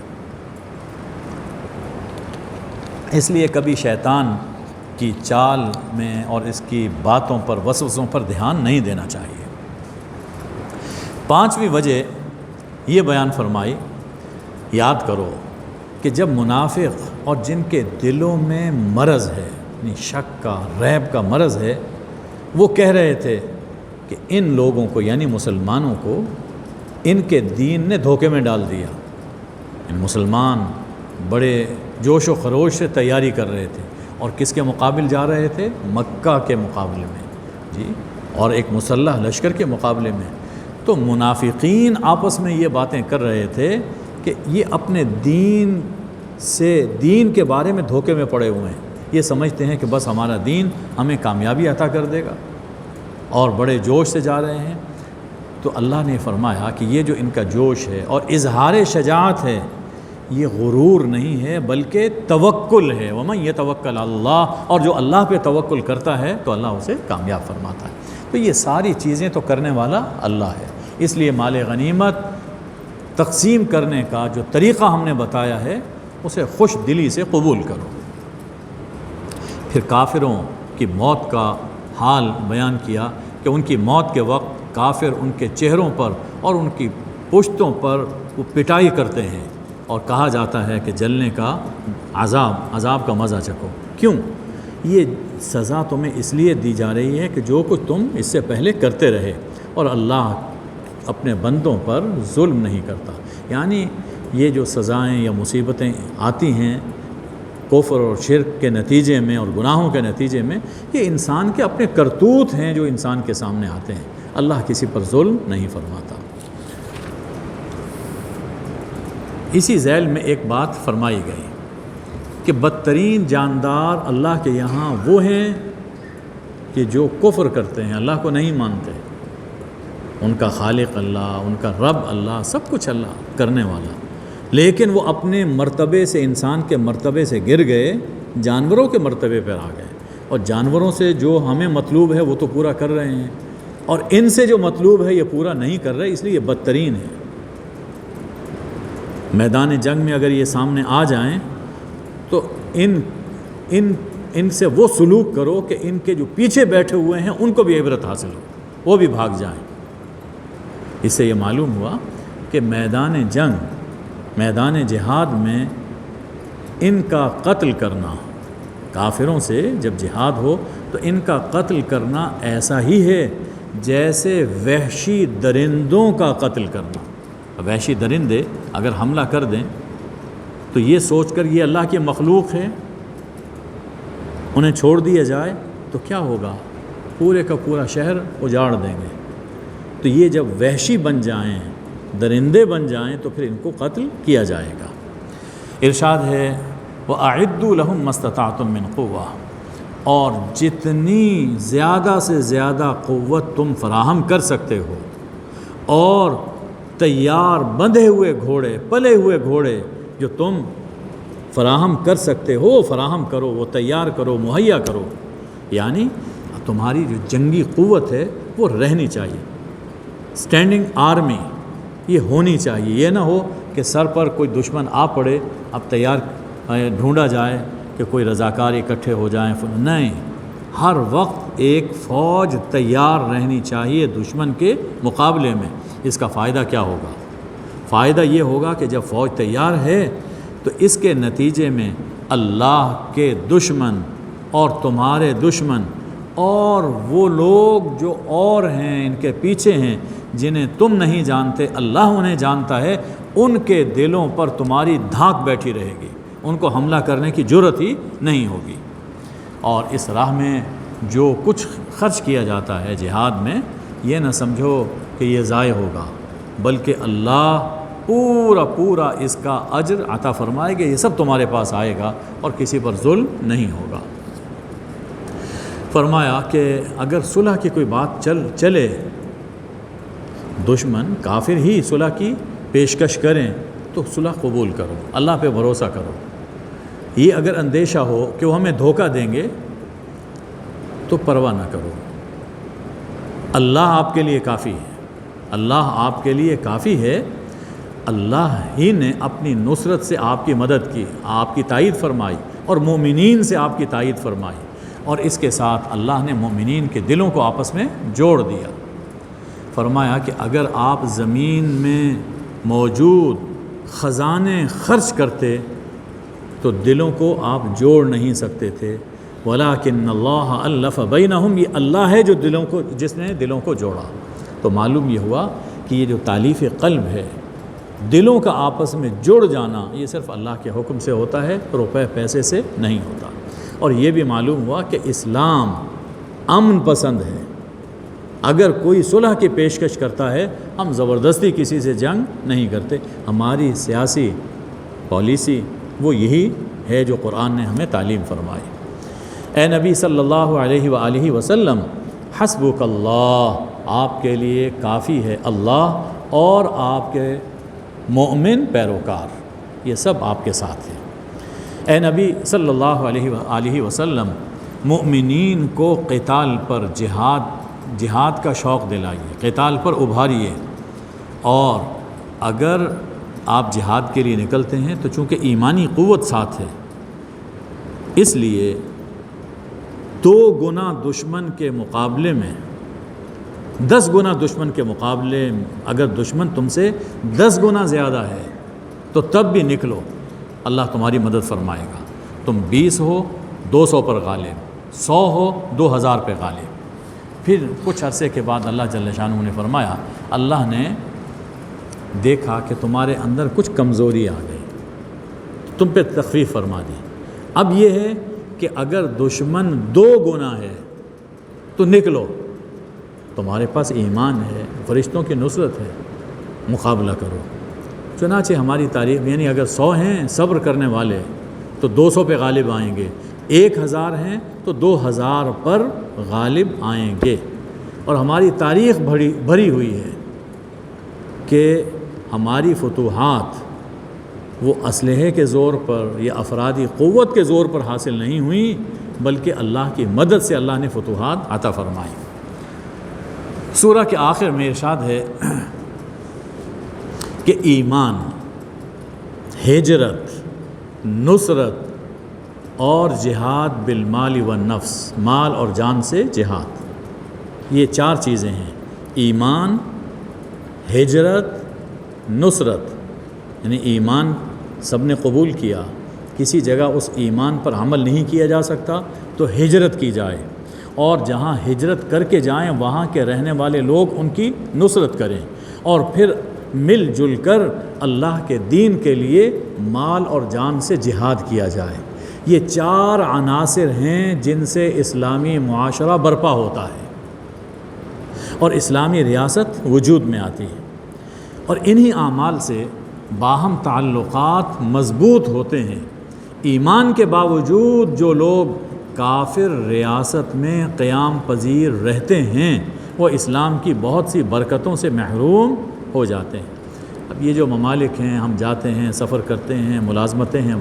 اس لیے کبھی شیطان کی چال میں اور اس کی باتوں پر، وسوسوں پر دھیان نہیں دینا چاہیے۔ پانچویں وجہ یہ بیان فرمائی، یاد کرو کہ جب منافق اور جن کے دلوں میں مرض ہے، یعنی شک کا، ریب کا مرض ہے، وہ کہہ رہے تھے کہ ان لوگوں کو یعنی مسلمانوں کو ان کے دین نے دھوکے میں ڈال دیا۔ ان مسلمان بڑے جوش و خروش سے تیاری کر رہے تھے اور کس کے مقابل جا رہے تھے؟ مکہ کے مقابلے میں، جی، اور ایک مسلح لشکر کے مقابلے میں۔ تو منافقین آپس میں یہ باتیں کر رہے تھے کہ یہ اپنے دین کے بارے میں دھوکے میں پڑے ہوئے ہیں، یہ سمجھتے ہیں کہ بس ہمارا دین ہمیں کامیابی عطا کر دے گا، اور بڑے جوش سے جا رہے ہیں۔ تو اللہ نے فرمایا کہ یہ جو ان کا جوش ہے اور اظہار شجاعت ہے، یہ غرور نہیں ہے بلکہ توکل ہے۔ وَمَن يَتَوَكَّلْ عَلَى اللَّهِ، اور جو اللہ پہ توکل کرتا ہے تو اللہ اسے کامیاب فرماتا ہے۔ تو یہ ساری چیزیں تو کرنے والا اللہ ہے، اس لیے مال غنیمت تقسیم کرنے کا جو طریقہ ہم نے بتایا ہے اسے خوش دلی سے قبول کرو۔ پھر کافروں کی موت کا حال بیان کیا کہ ان کی موت کے وقت کافر ان کے چہروں پر اور ان کی پشتوں پر وہ پٹائی کرتے ہیں اور کہا جاتا ہے کہ جلنے کا عذاب کا مزہ چکھو۔ کیوں؟ یہ سزا تمہیں اس لیے دی جا رہی ہے کہ جو کچھ تم اس سے پہلے کرتے رہے، اور اللہ اپنے بندوں پر ظلم نہیں کرتا۔ یعنی یہ جو سزائیں یا مصیبتیں آتی ہیں کفر اور شرک کے نتیجے میں اور گناہوں کے نتیجے میں یہ انسان کے اپنے کرتوت ہیں جو انسان کے سامنے آتے ہیں۔ اللہ کسی پر ظلم نہیں فرماتا۔ اسی ذیل میں ایک بات فرمائی گئی کہ بدترین جاندار اللہ کے یہاں وہ ہیں کہ جو کفر کرتے ہیں، اللہ کو نہیں مانتے۔ ان کا خالق اللہ، ان کا رب اللہ، سب کچھ اللہ کرنے والا، لیکن وہ اپنے مرتبے سے، انسان کے مرتبے سے گر گئے، جانوروں کے مرتبے پر آ گئے، اور جانوروں سے جو ہمیں مطلوب ہے وہ تو پورا کر رہے ہیں، اور ان سے جو مطلوب ہے یہ پورا نہیں کر رہے، اس لیے یہ بدترین ہے۔ میدان جنگ میں اگر یہ سامنے آ جائیں تو ان سے وہ سلوک کرو کہ ان کے جو پیچھے بیٹھے ہوئے ہیں ان کو بھی عبرت حاصل ہو، وہ بھی بھاگ جائیں۔ اس سے یہ معلوم ہوا کہ میدان جنگ، میدان جہاد میں ان کا قتل کرنا، کافروں سے جب جہاد ہو تو ان کا قتل کرنا ایسا ہی ہے جیسے وحشی درندوں کا قتل کرنا۔ وحشی درندے اگر حملہ کر دیں تو یہ سوچ کر یہ اللہ کی مخلوق ہے، انہیں چھوڑ دیا جائے تو کیا ہوگا؟ پورے کا پورا شہر اجاڑ دیں گے۔ تو یہ جب وحشی بن جائیں، درندے بن جائیں، تو پھر ان کو قتل کیا جائے گا۔ ارشاد ہے وَأَعِدُّوا لَهُم مَّا اسْتَطَعْتُم مِّن قُوَّةٍ، اور جتنی زیادہ سے زیادہ قوت تم فراہم کر سکتے ہو، اور تیار بندھے ہوئے گھوڑے، پلے ہوئے گھوڑے جو تم فراہم کر سکتے ہو فراہم کرو، وہ تیار کرو، مہیا کرو۔ یعنی تمہاری جو جنگی قوت ہے وہ رہنی چاہیے، اسٹینڈنگ آرمی یہ ہونی چاہیے۔ یہ نہ ہو کہ سر پر کوئی دشمن آ پڑے، اب تیار ڈھونڈا جائے کہ کوئی رضاکار اکٹھے ہو جائیں، نہیں، ہر وقت ایک فوج تیار رہنی چاہیے دشمن کے مقابلے میں۔ اس کا فائدہ کیا ہوگا؟ فائدہ یہ ہوگا کہ جب فوج تیار ہے تو اس کے نتیجے میں اللہ کے دشمن اور تمہارے دشمن اور وہ لوگ جو اور ہیں ان کے پیچھے ہیں جنہیں تم نہیں جانتے، اللہ انہیں جانتا ہے، ان کے دلوں پر تمہاری دھاک بیٹھی رہے گی، ان کو حملہ کرنے کی جرأت ہی نہیں ہوگی۔ اور اس راہ میں جو کچھ خرچ کیا جاتا ہے جہاد میں، یہ نہ سمجھو کہ یہ ضائع ہوگا، بلکہ اللہ پورا اس کا اجر عطا فرمائے گا، یہ سب تمہارے پاس آئے گا اور کسی پر ظلم نہیں ہوگا۔ فرمایا کہ اگر صلح کی کوئی بات چلے، دشمن کافر ہی صلح کی پیشکش کریں تو صلح قبول کرو، اللہ پہ بھروسہ کرو۔ یہ اگر اندیشہ ہو کہ وہ ہمیں دھوکہ دیں گے تو پرواہ نہ کرو، اللہ آپ کے لیے کافی ہے، اللہ آپ کے لیے کافی ہے۔ اللہ ہی نے اپنی نصرت سے آپ کی مدد کی، آپ کی تائید فرمائی، اور مومنین سے آپ کی تائید فرمائی، اور اس کے ساتھ اللہ نے مومنین کے دلوں کو آپس میں جوڑ دیا۔ فرمایا کہ اگر آپ زمین میں موجود خزانے خرچ کرتے تو دلوں کو آپ جوڑ نہیں سکتے تھے، وَلَٰكِنَّ اللَّهَ أَلَّفَ بَيْنَهُمْ، یہ اللہ ہے جو جس نے دلوں کو جوڑا۔ تو معلوم یہ ہوا کہ یہ جو تالیف قلب ہے، دلوں کا آپس میں جڑ جانا، یہ صرف اللہ کے حکم سے ہوتا ہے، روپے پیسے سے نہیں ہوتا۔ اور یہ بھی معلوم ہوا کہ اسلام امن پسند ہے، اگر کوئی صلح کی پیشکش کرتا ہے، ہم زبردستی کسی سے جنگ نہیں کرتے، ہماری سیاسی پالیسی وہ یہی ہے جو قرآن نے ہمیں تعلیم فرمائی۔ اے نبی صلی اللہ علیہ وآلہ وسلم، حسبک اللہ، آپ کے لیے کافی ہے اللہ اور آپ کے مومن پیروکار، یہ سب آپ کے ساتھ ہیں۔ اے نبی صلی اللہ علیہ وآلہ وسلم، مؤمنین کو قتال پر، جہاد کا شوق دلائیے، قتال پر ابھاریے، اور اگر آپ جہاد کے لیے نکلتے ہیں تو چونکہ ایمانی قوت ساتھ ہے، اس لیے 2 گنا دشمن کے مقابلے میں، 10 گنا دشمن کے مقابلے، اگر دشمن تم سے 10 گنا زیادہ ہے تو تب بھی نکلو، اللہ تمہاری مدد فرمائے گا۔ تم 20 ہو 200 پر غالب، 100 ہو 2000 پہ غالب۔ پھر کچھ عرصے کے بعد اللہ جل شانہ نے فرمایا، اللہ نے دیکھا کہ تمہارے اندر کچھ کمزوری آ گئی، تم پہ تخفیف فرما دی، اب یہ ہے کہ اگر دشمن 2 گنا ہے تو نکلو، تمہارے پاس ایمان ہے، فرشتوں کی نصرت ہے، مقابلہ کرو۔ چنانچہ ہماری تاریخ یعنی اگر 100 ہیں صبر کرنے والے تو 200 پہ غالب آئیں گے، 1000 ہیں تو 2000 پر غالب آئیں گے۔ اور ہماری تاریخ بھری ہوئی ہے کہ ہماری فتوحات وہ اسلحے کے زور پر یا افرادی قوت کے زور پر حاصل نہیں ہوئیں، بلکہ اللہ کی مدد سے اللہ نے فتوحات عطا فرمائی۔ سورہ کے آخر میں ارشاد ہے کہ ایمان، ہجرت، نصرت اور جہاد بالمال والنفس، مال اور جان سے جہاد، یہ 4 چیزیں ہیں، ایمان، ہجرت، نصرت، یعنی ایمان سب نے قبول کیا، کسی جگہ اس ایمان پر عمل نہیں کیا جا سکتا تو ہجرت کی جائے، اور جہاں ہجرت کر کے جائیں وہاں کے رہنے والے لوگ ان کی نصرت کریں، اور پھر مل جل کر اللہ کے دین کے لیے مال اور جان سے جہاد کیا جائے۔ یہ 4 عناصر ہیں جن سے اسلامی معاشرہ برپا ہوتا ہے اور اسلامی ریاست وجود میں آتی ہے، اور انہی اعمال سے باہم تعلقات مضبوط ہوتے ہیں۔ ایمان کے باوجود جو لوگ کافر ریاست میں قیام پذیر رہتے ہیں وہ اسلام کی بہت سی برکتوں سے محروم ہو جاتے ہیں۔ اب یہ جو ممالک ہیں، ہم جاتے ہیں، سفر کرتے ہیں، ملازمتیں ہیں،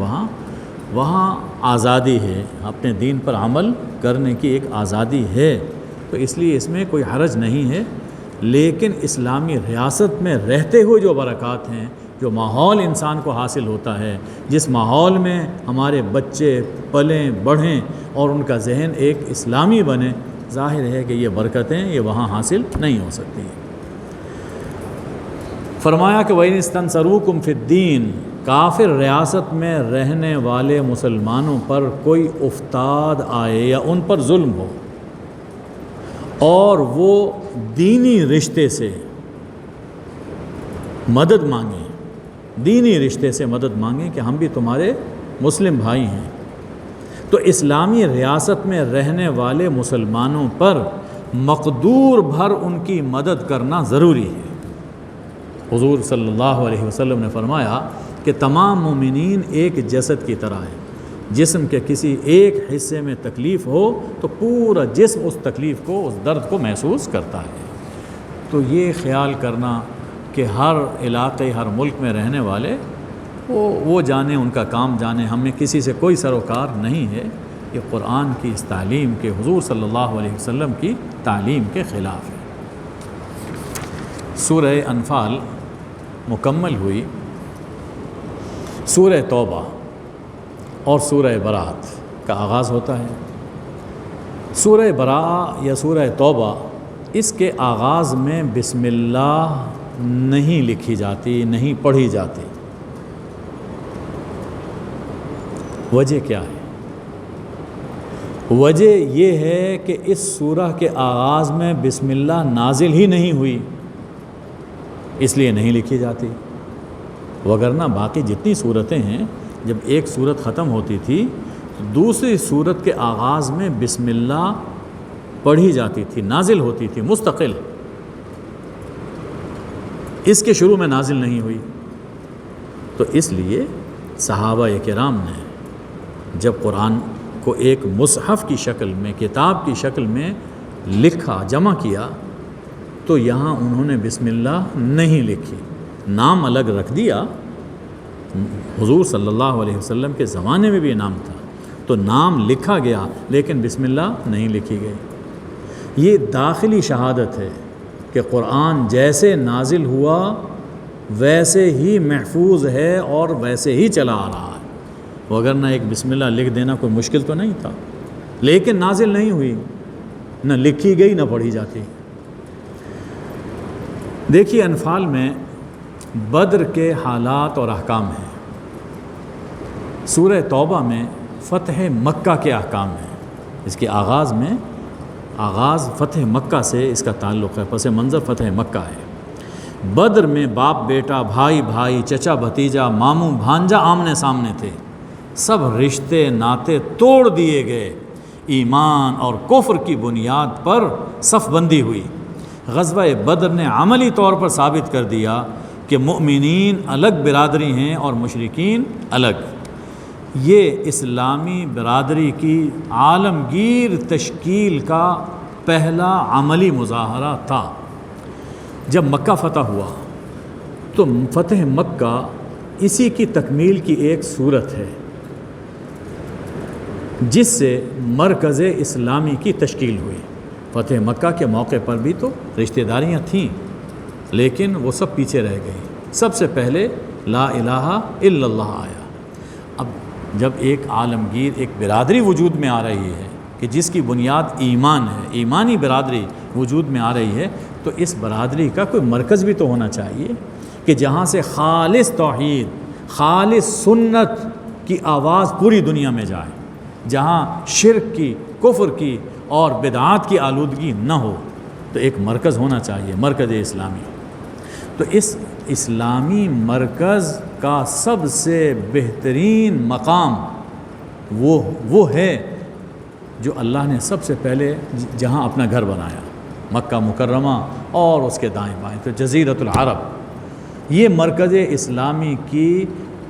وہاں آزادی ہے، اپنے دین پر عمل کرنے کی ایک آزادی ہے، تو اس لیے اس میں کوئی حرج نہیں ہے، لیکن اسلامی ریاست میں رہتے ہوئے جو برکات ہیں، جو ماحول انسان کو حاصل ہوتا ہے، جس ماحول میں ہمارے بچے پلیں بڑھیں اور ان کا ذہن ایک اسلامی بنے، ظاہر ہے کہ یہ برکتیں یہ وہاں حاصل نہیں ہو سکتی ہیں۔ فرمایا کہ وَإِنِ اسْتَنْصَرُوكُمْ فِي الدِّينِ، کافر ریاست میں رہنے والے مسلمانوں پر کوئی افتاد آئے یا ان پر ظلم ہو اور وہ دینی رشتے سے مدد مانگیں، دینی رشتے سے مدد مانگیں کہ ہم بھی تمہارے مسلم بھائی ہیں، تو اسلامی ریاست میں رہنے والے مسلمانوں پر مقدور بھر ان کی مدد کرنا ضروری ہے۔ حضور صلی اللہ علیہ وسلم نے فرمایا کہ تمام مومنین ایک جسد کی طرح ہے، جسم کے کسی ایک حصے میں تکلیف ہو تو پورا جسم اس تکلیف کو، اس درد کو محسوس کرتا ہے۔ تو یہ خیال کرنا کہ ہر علاقے، ہر ملک میں رہنے والے وہ جانیں، ان کا کام جانیں، ہمیں کسی سے کوئی سروکار نہیں ہے، یہ قرآن کی اس تعلیم کے، حضور صلی اللہ علیہ وسلم کی تعلیم کے خلاف ہے۔ سورہ انفال مکمل ہوئی، سورہ توبہ اور سورہ برات کا آغاز ہوتا ہے۔ سورہ براء یا سورہ توبہ، اس کے آغاز میں بسم اللہ نہیں لکھی جاتی، نہیں پڑھی جاتی۔ وجہ کیا ہے؟ وجہ یہ ہے کہ اس سورہ کے آغاز میں بسم اللہ نازل ہی نہیں ہوئی، اس لیے نہیں لکھی جاتی، وگرنہ باقی جتنی صورتیں ہیں جب ایک صورت ختم ہوتی تھی تو دوسری صورت کے آغاز میں بسم اللہ پڑھی جاتی تھی، نازل ہوتی تھی مستقل، اس کے شروع میں نازل نہیں ہوئی۔ تو اس لیے صحابہ کرام نے جب قرآن کو ایک مصحف کی شکل میں، کتاب کی شکل میں لکھا، جمع کیا، تو یہاں انہوں نے بسم اللہ نہیں لکھی، نام الگ رکھ دیا۔ حضور صلی اللہ علیہ وسلم کے زمانے میں بھی یہ نام تھا، تو نام لکھا گیا لیکن بسم اللہ نہیں لکھی گئی۔ یہ داخلی شہادت ہے کہ قرآن جیسے نازل ہوا ویسے ہی محفوظ ہے اور ویسے ہی چلا آ رہا ہے، وگرنہ ایک بسم اللہ لکھ دینا کوئی مشکل تو نہیں تھا، لیکن نازل نہیں ہوئی، نہ لکھی گئی نہ پڑھی جاتی۔ دیکھیے انفال میں بدر کے حالات اور احکام ہیں، سورہ توبہ میں فتح مکہ کے احکام ہیں۔ اس کے آغاز فتح مکہ سے اس کا تعلق ہے، پس منظر فتح مکہ ہے۔ بدر میں باپ بیٹا، بھائی بھائی، چچا بھتیجا، ماموں بھانجا آمنے سامنے تھے، سب رشتے ناتے توڑ دیے گئے، ایمان اور کفر کی بنیاد پر صف بندی ہوئی۔ غزوہ بدر نے عملی طور پر ثابت کر دیا کہ مؤمنین الگ برادری ہیں اور مشرکین الگ۔ یہ اسلامی برادری کی عالمگیر تشکیل کا پہلا عملی مظاہرہ تھا۔ جب مکہ فتح ہوا تو فتح مکہ اسی کی تکمیل کی ایک صورت ہے، جس سے مرکز اسلامی کی تشکیل ہوئی۔ فتح مکہ کے موقع پر بھی تو رشتہ داریاں تھیں، لیکن وہ سب پیچھے رہ گئی۔ سب سے پہلے لا الہ الا اللہ آیا۔ اب جب ایک عالمگیر ایک برادری وجود میں آ رہی ہے کہ جس کی بنیاد ایمان ہے، ایمانی برادری وجود میں آ رہی ہے، تو اس برادری کا کوئی مرکز بھی تو ہونا چاہیے کہ جہاں سے خالص توحید، خالص سنت کی آواز پوری دنیا میں جائے، جہاں شرک کی، کفر کی اور بدعات کی آلودگی نہ ہو۔ تو ایک مرکز ہونا چاہیے، مرکز اسلامی۔ تو اس اسلامی مرکز کا سب سے بہترین مقام وہ ہے جو اللہ نے سب سے پہلے جہاں اپنا گھر بنایا، مکہ مکرمہ اور اس کے دائیں بائیں، تو جزیرۃ العرب۔ یہ مرکز اسلامی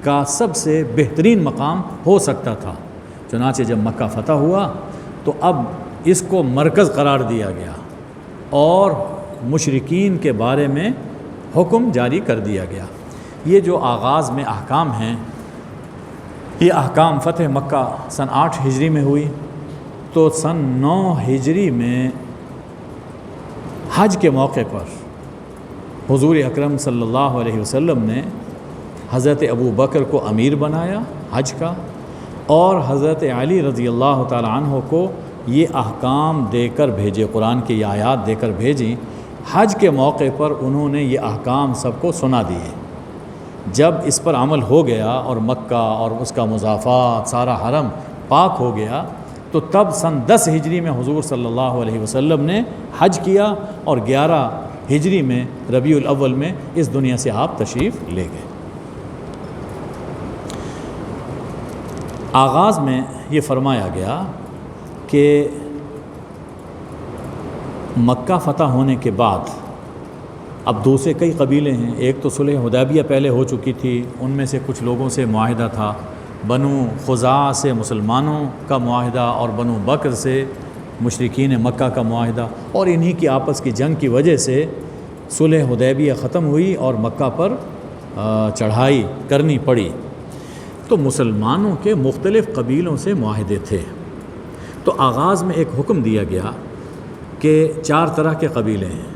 کا سب سے بہترین مقام ہو سکتا تھا۔ چنانچہ جب مکہ فتح ہوا تو اب اس کو مرکز قرار دیا گیا اور مشرکین کے بارے میں حکم جاری کر دیا گیا۔ یہ جو آغاز میں احکام ہیں، یہ احکام فتح مکہ سن 8 ہجری میں ہوئی، تو سن 9 ہجری میں حج کے موقع پر حضور اکرم صلی اللہ علیہ وسلم نے حضرت ابو بکر کو امیر بنایا حج کا، اور حضرت علی رضی اللہ تعالی عنہ کو یہ احکام دے کر بھیجے، قرآن کی یہ آیات دے کر بھیجیں۔ حج کے موقع پر انہوں نے یہ احکام سب کو سنا دیے۔ جب اس پر عمل ہو گیا اور مکہ اور اس کا مضافات سارا حرم پاک ہو گیا، تو تب سن 10 ہجری میں حضور صلی اللہ علیہ وسلم نے حج کیا، اور 11 ہجری میں ربیع الاول میں اس دنیا سے آپ تشریف لے گئے۔ آغاز میں یہ فرمایا گیا کہ مکہ فتح ہونے کے بعد اب دوسرے کئی قبیلے ہیں۔ ایک تو صلح حدیبیہ پہلے ہو چکی تھی، ان میں سے کچھ لوگوں سے معاہدہ تھا، بنو خزاعہ سے مسلمانوں کا معاہدہ اور بنو بکر سے مشرکین مکہ کا معاہدہ، اور انہی کی آپس کی جنگ کی وجہ سے صلح حدیبیہ ختم ہوئی اور مکہ پر چڑھائی کرنی پڑی۔ تو مسلمانوں کے مختلف قبیلوں سے معاہدے تھے۔ تو آغاز میں ایک حکم دیا گیا کہ 4 طرح کے قبیلے ہیں۔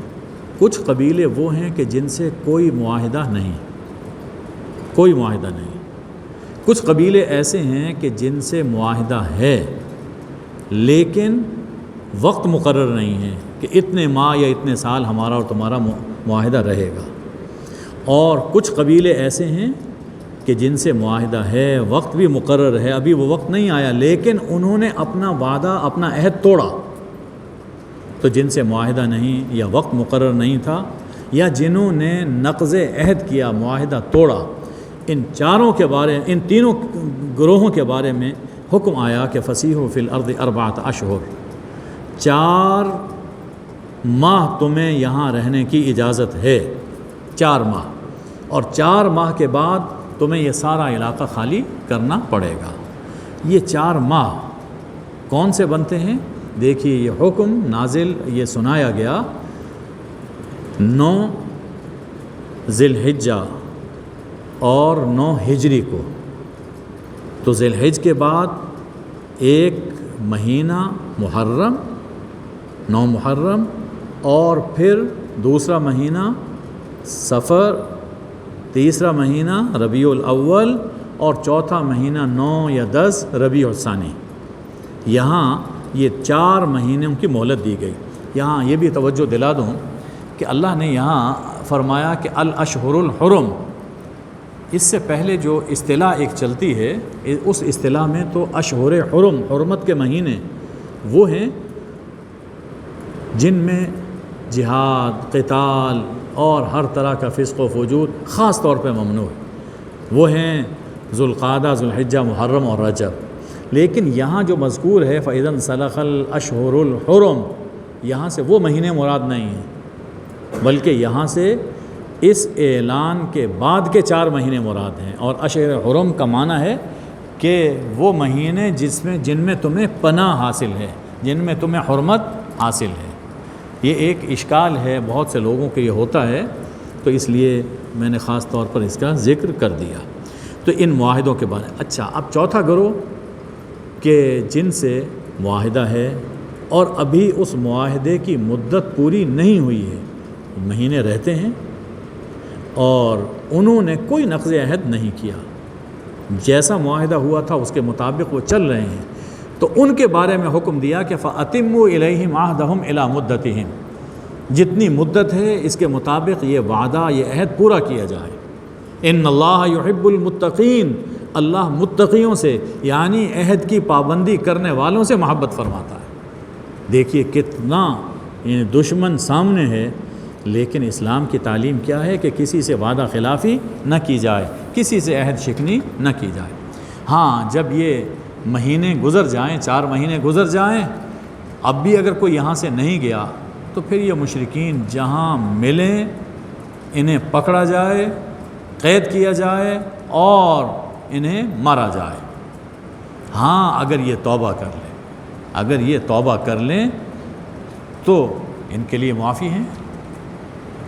کچھ قبیلے وہ ہیں کہ جن سے کوئی معاہدہ نہیں، کوئی معاہدہ نہیں۔ کچھ قبیلے ایسے ہیں کہ جن سے معاہدہ ہے لیکن وقت مقرر نہیں ہے کہ اتنے ماہ یا اتنے سال ہمارا اور تمہارا معاہدہ رہے گا۔ اور کچھ قبیلے ایسے ہیں کہ جن سے معاہدہ ہے، وقت بھی مقرر ہے، ابھی وہ وقت نہیں آیا، لیکن انہوں نے اپنا وعدہ، اپنا عہد توڑا۔ تو جن سے معاہدہ نہیں یا وقت مقرر نہیں تھا، یا جنہوں نے نقض عہد کیا، معاہدہ توڑا، ان تینوں گروہوں کے بارے میں حکم آیا کہ فسیحوا فی الارض 4 اشہر، 4 ماہ تمہیں یہاں رہنے کی اجازت ہے، 4 ماہ، اور 4 ماہ کے بعد تمہیں یہ سارا علاقہ خالی کرنا پڑے گا۔ یہ 4 ماہ کون سے بنتے ہیں؟ دیکھیے، یہ حکم نازل، یہ سنایا گیا 9 ذی الحجہ اور 9 ہجری کو۔ تو ذی الحج کے بعد ایک مہینہ محرم، 9 محرم، اور پھر دوسرا مہینہ صفر، تیسرا مہینہ ربیع الاول، اور چوتھا مہینہ 9 یا 10 ربیع الثانی۔ یہاں یہ 4 مہینوں کی مہلت دی گئی۔ یہاں یہ بھی توجہ دلا دوں کہ اللہ نے یہاں فرمایا کہ الاشہر الحرم، اس سے پہلے جو اصطلاح ایک چلتی ہے، اس اصطلاح میں تو اشہر حرم، حرمت کے مہینے وہ ہیں جن میں جہاد، قتال اور ہر طرح کا فسق و فجور خاص طور پہ ممنوع ہے۔ وہ ہیں ذوالقعدہ، ذوالحجہ، محرم اور رجب. لیکن یہاں جو مذکور ہے فَإِذَا انْسَلَخَ الْأَشْهُرُ الْحُرُمُ، یہاں سے وہ مہینے مراد نہیں ہیں، بلکہ یہاں سے اس اعلان کے بعد کے 4 مہینے مراد ہیں. اور اشہر حرم کا معنی ہے کہ وہ مہینے جن میں تمہیں پناہ حاصل ہے، جن میں تمہیں حرمت حاصل ہے. یہ ایک اشکال ہے، بہت سے لوگوں کے یہ ہوتا ہے، تو اس لیے میں نے خاص طور پر اس کا ذکر کر دیا. تو ان معاہدوں کے بارے. اچھا، اب چوتھا گروہ کہ جن سے معاہدہ ہے اور ابھی اس معاہدے کی مدت پوری نہیں ہوئی ہے، مہینے رہتے ہیں اور انہوں نے کوئی نقض عہد نہیں کیا، جیسا معاہدہ ہوا تھا اس کے مطابق وہ چل رہے ہیں، تو ان کے بارے میں حکم دیا کہ فَأَتِمُّوا إِلَيْهِمْ عَهْدَهُمْ إِلَى مُدَّتِهِمْ، جتنی مدت ہے اس کے مطابق یہ وعدہ، یہ عہد پورا کیا جائے. ان اللہ یحب المتقین، اللہ متقیوں سے یعنی عہد کی پابندی کرنے والوں سے محبت فرماتا ہے. دیکھیے کتنا دشمن سامنے ہے، لیکن اسلام کی تعلیم کیا ہے کہ کسی سے وعدہ خلافی نہ کی جائے، کسی سے عہد شکنی نہ کی جائے. ہاں، جب یہ مہینے گزر جائیں، 4 مہینے گزر جائیں، اب بھی اگر کوئی یہاں سے نہیں گیا تو پھر یہ مشرکین جہاں ملیں انہیں پکڑا جائے، قید کیا جائے اور انہیں مارا جائے. ہاں، اگر یہ توبہ کر لیں، اگر یہ توبہ کر لیں تو ان کے لیے معافی ہیں،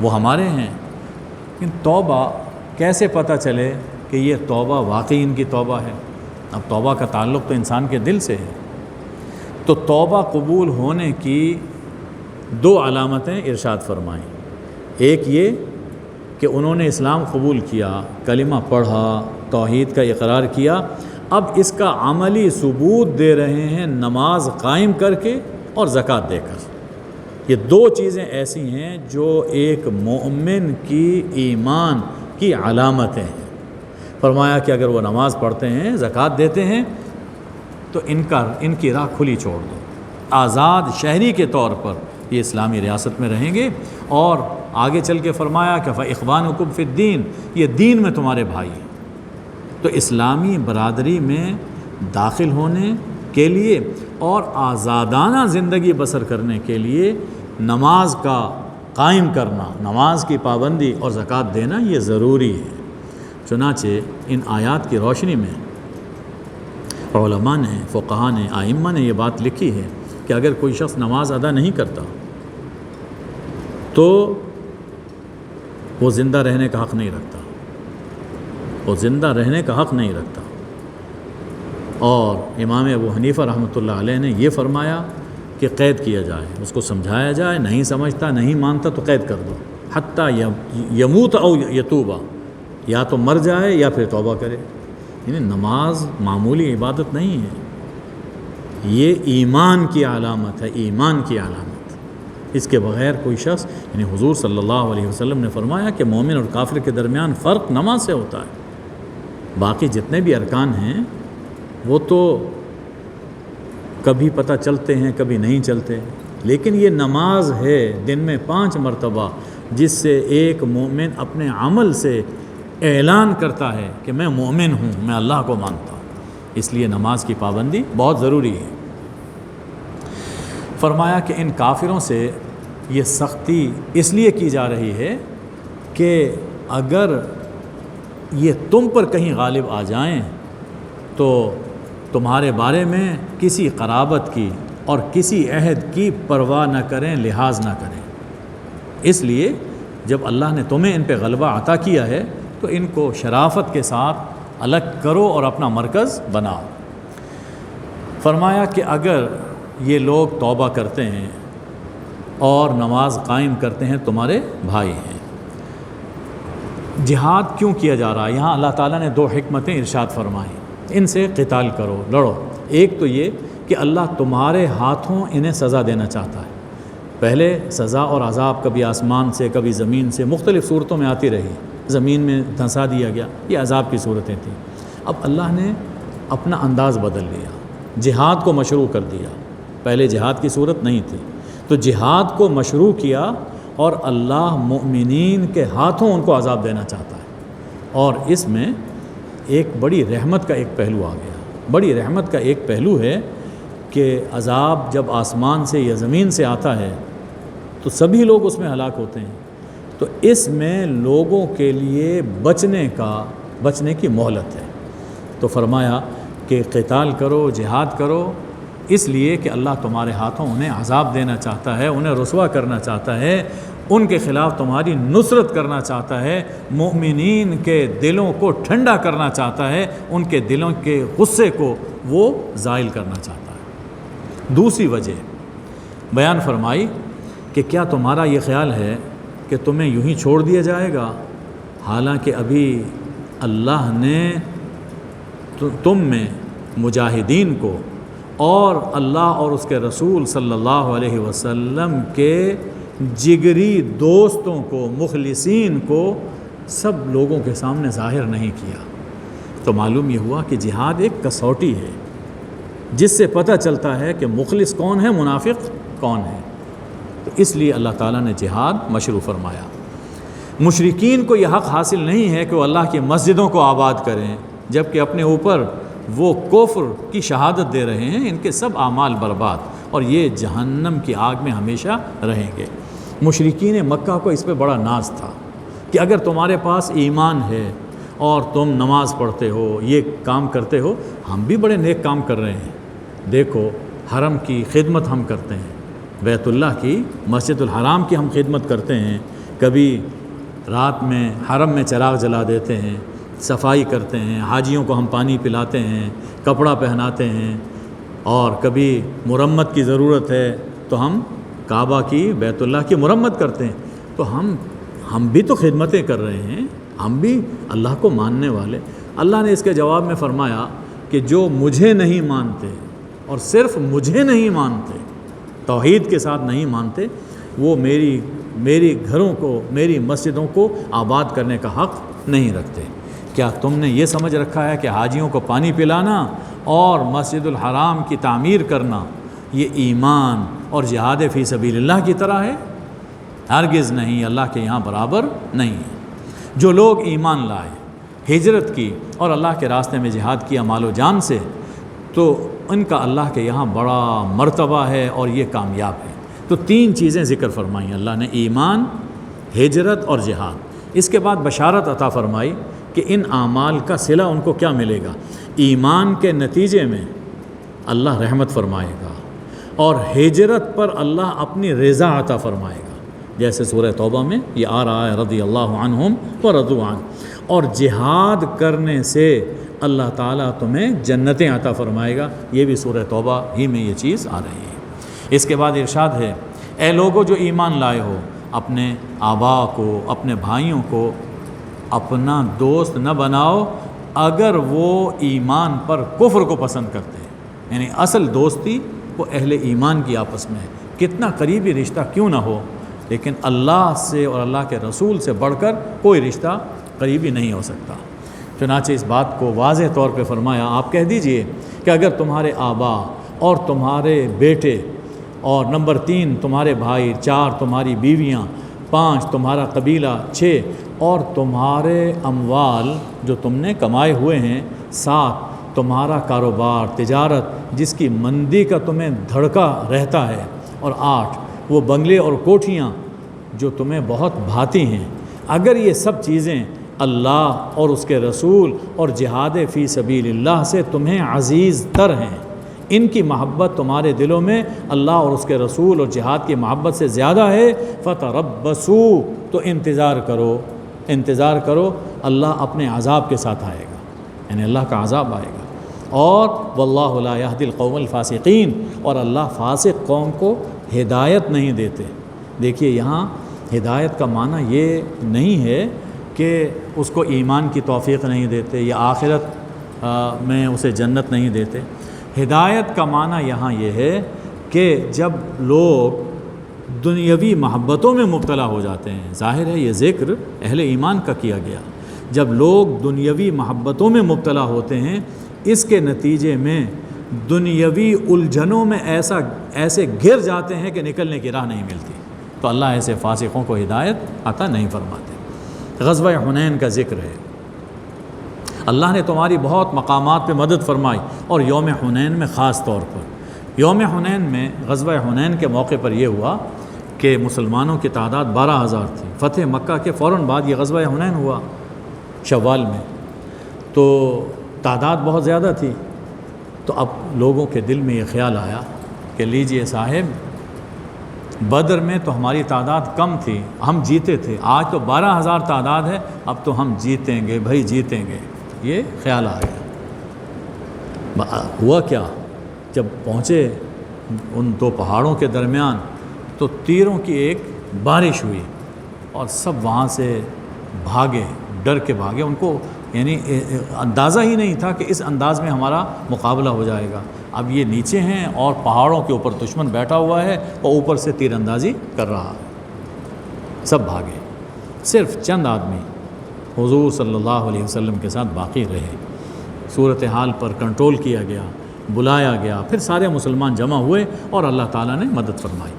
وہ ہمارے ہیں. لیکن توبہ کیسے پتہ چلے کہ یہ توبہ واقعی ان کی توبہ ہے؟ اب توبہ کا تعلق تو انسان کے دل سے ہے. تو توبہ قبول ہونے کی 2 علامتیں ارشاد فرمائیں. ایک یہ کہ انہوں نے اسلام قبول کیا، کلمہ پڑھا، توحید کا اقرار کیا، اب اس کا عملی ثبوت دے رہے ہیں نماز قائم کر کے اور زکوٰۃ دے کر. یہ 2 چیزیں ایسی ہیں جو ایک مومن کی ایمان کی علامتیں ہیں. فرمایا کہ اگر وہ نماز پڑھتے ہیں، زکوٰۃ دیتے ہیں، تو ان کی راہ کھلی چھوڑ دو. آزاد شہری کے طور پر یہ اسلامی ریاست میں رہیں گے. اور آگے چل کے فرمایا کہ فَإِخْوَانُكُمْ فِي الدِّينِ، یہ دین میں تمہارے بھائی ہیں. تو اسلامی برادری میں داخل ہونے کے لیے اور آزادانہ زندگی بسر کرنے کے لیے نماز کا قائم کرنا، نماز کی پابندی اور زکوٰۃ دینا یہ ضروری ہے. چنانچہ ان آیات کی روشنی میں علماء نے، فقہاء نے، ائمہ نے یہ بات لکھی ہے کہ اگر کوئی شخص نماز ادا نہیں کرتا تو وہ زندہ رہنے کا حق نہیں رکھتا، وہ زندہ رہنے کا حق نہیں رکھتا. اور امام ابو حنیفہ رحمۃ اللہ علیہ نے یہ فرمایا کہ قید کیا جائے، اس کو سمجھایا جائے، نہیں سمجھتا، نہیں مانتا تو قید کر دو، حتیٰ یموت او یتوبہ، یا تو مر جائے یا پھر توبہ کرے. یعنی نماز معمولی عبادت نہیں ہے، یہ ایمان کی علامت ہے، ایمان کی علامت. اس کے بغیر کوئی شخص، یعنی حضور صلی اللہ علیہ وسلم نے فرمایا کہ مومن اور کافر کے درمیان فرق نماز سے ہوتا ہے. باقی جتنے بھی ارکان ہیں وہ تو کبھی پتہ چلتے ہیں، کبھی نہیں چلتے، لیکن یہ نماز ہے دن میں 5 مرتبہ، جس سے ایک مومن اپنے عمل سے اعلان کرتا ہے کہ میں مومن ہوں، میں اللہ کو مانتا ہوں. اس لیے نماز کی پابندی بہت ضروری ہے. فرمایا کہ ان کافروں سے یہ سختی اس لیے کی جا رہی ہے کہ اگر یہ تم پر کہیں غالب آ جائیں تو تمہارے بارے میں کسی قرابت کی اور کسی عہد کی پرواہ نہ کریں، لحاظ نہ کریں. اس لیے جب اللہ نے تمہیں ان پہ غلبہ عطا کیا ہے تو ان کو شرافت کے ساتھ الگ کرو اور اپنا مرکز بناؤ. فرمایا کہ اگر یہ لوگ توبہ کرتے ہیں اور نماز قائم کرتے ہیں، تمہارے بھائی ہیں. جہاد کیوں کیا جا رہا ہے؟ یہاں اللہ تعالیٰ نے 2 حکمتیں ارشاد فرمائیں. ان سے قتال کرو، لڑو. ایک تو یہ کہ اللہ تمہارے ہاتھوں انہیں سزا دینا چاہتا ہے. پہلے سزا اور عذاب کبھی آسمان سے، کبھی زمین سے، مختلف صورتوں میں آتی رہی. زمین میں دھنسا دیا گیا، یہ عذاب کی صورتیں تھیں. اب اللہ نے اپنا انداز بدل لیا، جہاد کو مشروع کر دیا. پہلے جہاد کی صورت نہیں تھی تو جہاد کو مشروع کیا، اور اللہ مؤمنین کے ہاتھوں ان کو عذاب دینا چاہتا ہے. اور اس میں ایک بڑی رحمت کا ایک پہلو آ گیا۔ بڑی رحمت کا ایک پہلو ہے کہ عذاب جب آسمان سے یا زمین سے آتا ہے تو سبھی لوگ اس میں ہلاک ہوتے ہیں، تو اس میں لوگوں کے لیے بچنے کی مہلت ہے۔ تو فرمایا کہ قتال کرو، جہاد کرو، اس لیے کہ اللہ تمہارے ہاتھوں انہیں عذاب دینا چاہتا ہے، انہیں رسوا کرنا چاہتا ہے، ان کے خلاف تمہاری نصرت کرنا چاہتا ہے، مومنین کے دلوں کو ٹھنڈا کرنا چاہتا ہے، ان کے دلوں کے غصے کو وہ زائل کرنا چاہتا ہے۔ دوسری وجہ بیان فرمائی کہ کیا تمہارا یہ خیال ہے کہ تمہیں یوں ہی چھوڑ دیا جائے گا، حالانکہ ابھی اللہ نے تم میں مجاہدین کو اور اللہ اور اس کے رسول صلی اللہ علیہ وسلم کے جگری دوستوں کو، مخلصین کو، سب لوگوں کے سامنے ظاہر نہیں کیا۔ تو معلوم یہ ہوا کہ جہاد ایک کسوٹی ہے جس سے پتہ چلتا ہے کہ مخلص کون ہے، منافق کون ہے۔ تو اس لیے اللہ تعالیٰ نے جہاد مشروع فرمایا۔ مشرکین کو یہ حق حاصل نہیں ہے کہ وہ اللہ کی مسجدوں کو آباد کریں، جبکہ اپنے اوپر وہ کفر کی شہادت دے رہے ہیں۔ ان کے سب اعمال برباد، اور یہ جہنم کی آگ میں ہمیشہ رہیں گے۔ مشرکین مکہ کو اس پہ بڑا ناز تھا کہ اگر تمہارے پاس ایمان ہے اور تم نماز پڑھتے ہو، یہ کام کرتے ہو، ہم بھی بڑے نیک کام کر رہے ہیں۔ دیکھو حرم کی خدمت ہم کرتے ہیں، بیت اللہ کی، مسجد الحرام کی ہم خدمت کرتے ہیں، کبھی رات میں حرم میں چراغ جلا دیتے ہیں، صفائی کرتے ہیں، حاجیوں کو ہم پانی پلاتے ہیں، کپڑا پہناتے ہیں، اور کبھی مرمت کی ضرورت ہے تو ہم کعبہ کی، بیت اللہ کی مرمت کرتے ہیں۔ تو ہم بھی تو خدمتیں کر رہے ہیں، ہم بھی اللہ کو ماننے والے۔ اللہ نے اس کے جواب میں فرمایا کہ جو مجھے نہیں مانتے، اور صرف مجھے نہیں مانتے، توحید کے ساتھ نہیں مانتے، وہ میری گھروں کو، میری مسجدوں کو آباد کرنے کا حق نہیں رکھتے۔ کیا تم نے یہ سمجھ رکھا ہے کہ حاجیوں کو پانی پلانا اور مسجد الحرام کی تعمیر کرنا یہ ایمان اور جہاد فی سبیل اللہ کی طرح ہے؟ ہرگز نہیں، اللہ کے یہاں برابر نہیں ہے۔ جو لوگ ایمان لائے، ہجرت کی اور اللہ کے راستے میں جہاد کیا مال و جان سے، تو ان کا اللہ کے یہاں بڑا مرتبہ ہے اور یہ کامیاب ہے۔ تو تین چیزیں ذکر فرمائیں اللہ نے، ایمان، ہجرت اور جہاد۔ اس کے بعد بشارت عطا فرمائی کہ ان اعمال کا صلہ ان کو کیا ملے گا۔ ایمان کے نتیجے میں اللہ رحمت فرمائے گا، اور ہجرت پر اللہ اپنی رضا عطا فرمائے گا، جیسے سورہ توبہ میں یہ آ رہا ہے، رضی اللہ عنہم ورضوا عنہ۔ اور جہاد کرنے سے اللہ تعالیٰ تمہیں جنتیں عطا فرمائے گا، یہ بھی سورہ توبہ ہی میں یہ چیز آ رہی ہے۔ اس کے بعد ارشاد ہے، اے لوگو جو ایمان لائے ہو، اپنے آبا کو، اپنے بھائیوں کو اپنا دوست نہ بناؤ اگر وہ ایمان پر کفر کو پسند کرتے ہیں۔ یعنی اصل دوستی وہ اہل ایمان کی آپس میں ہے، کتنا قریبی رشتہ کیوں نہ ہو، لیکن اللہ سے اور اللہ کے رسول سے بڑھ کر کوئی رشتہ قریبی نہیں ہو سکتا۔ چنانچہ اس بات کو واضح طور پہ فرمایا، آپ کہہ دیجئے کہ اگر تمہارے آبا اور تمہارے بیٹے، اور نمبر 3 تمہارے بھائی، 4 تمہاری بیویاں، 5 تمہارا قبیلہ، 6 اور تمہارے اموال جو تم نے کمائے ہوئے ہیں، 7 تمہارا کاروبار، تجارت جس کی مندی کا تمہیں دھڑکا رہتا ہے، اور 8 وہ بنگلے اور کوٹھیاں جو تمہیں بہت بھاتی ہیں۔ اگر یہ سب چیزیں اللہ اور اس کے رسول اور جہاد فی سبیل اللہ سے تمہیں عزیز تر ہیں، ان کی محبت تمہارے دلوں میں اللہ اور اس کے رسول اور جہاد کی محبت سے زیادہ ہے، فتربصوا تو انتظار کرو، اللہ اپنے عذاب کے ساتھ آئے گا، یعنی اللہ کا عذاب آئے گا۔ اور واللہ لا یہدی القوم الفاسقین، اور اللہ فاسق قوم کو ہدایت نہیں دیتے۔ دیکھیے یہاں ہدایت کا معنی یہ نہیں ہے کہ اس کو ایمان کی توفیق نہیں دیتے یا آخرت میں اسے جنت نہیں دیتے۔ ہدایت کا معنی یہاں یہ ہے کہ جب لوگ دنیاوی محبتوں میں مبتلا ہو جاتے ہیں، ظاہر ہے یہ ذکر اہل ایمان کا کیا گیا، جب لوگ دنیاوی محبتوں میں مبتلا ہوتے ہیں، اس کے نتیجے میں دنیاوی الجھنوں میں ایسے گر جاتے ہیں کہ نکلنے کی راہ نہیں ملتی، تو اللہ ایسے فاسقوں کو ہدایت عطا نہیں فرماتے۔ غزوہ حنین کا ذکر ہے، اللہ نے تمہاری بہت مقامات پہ مدد فرمائی، اور یوم حنین میں خاص طور پر۔ یوم حنین میں، غزوہ حنین کے موقع پر یہ ہوا کہ مسلمانوں کی تعداد 12,000 تھی۔ فتح مکہ کے فوراً بعد یہ غزوہ حنین ہوا شوال میں، تو تعداد بہت زیادہ تھی۔ تو اب لوگوں کے دل میں یہ خیال آیا کہ لیجئے صاحب، بدر میں تو ہماری تعداد کم تھی، ہم جیتے تھے، آج تو 12,000 تعداد ہے، اب تو ہم جیتیں گے بھائی، جیتیں گے۔ یہ خیال آ گیا۔ ہوا کیا، جب پہنچے ان دو پہاڑوں کے درمیان تو تیروں کی ایک بارش ہوئی، اور سب وہاں سے بھاگے، ڈر کے بھاگے۔ ان کو یعنی اندازہ ہی نہیں تھا کہ اس انداز میں ہمارا مقابلہ ہو جائے گا۔ اب یہ نیچے ہیں اور پہاڑوں کے اوپر دشمن بیٹھا ہوا ہے اور اوپر سے تیر اندازی کر رہا ہے۔ سب بھاگے، صرف چند آدمی حضور صلی اللہ علیہ وسلم کے ساتھ باقی رہے۔ صورتحال پر کنٹرول کیا گیا، بلایا گیا، پھر سارے مسلمان جمع ہوئے اور اللہ تعالیٰ نے مدد فرمائی۔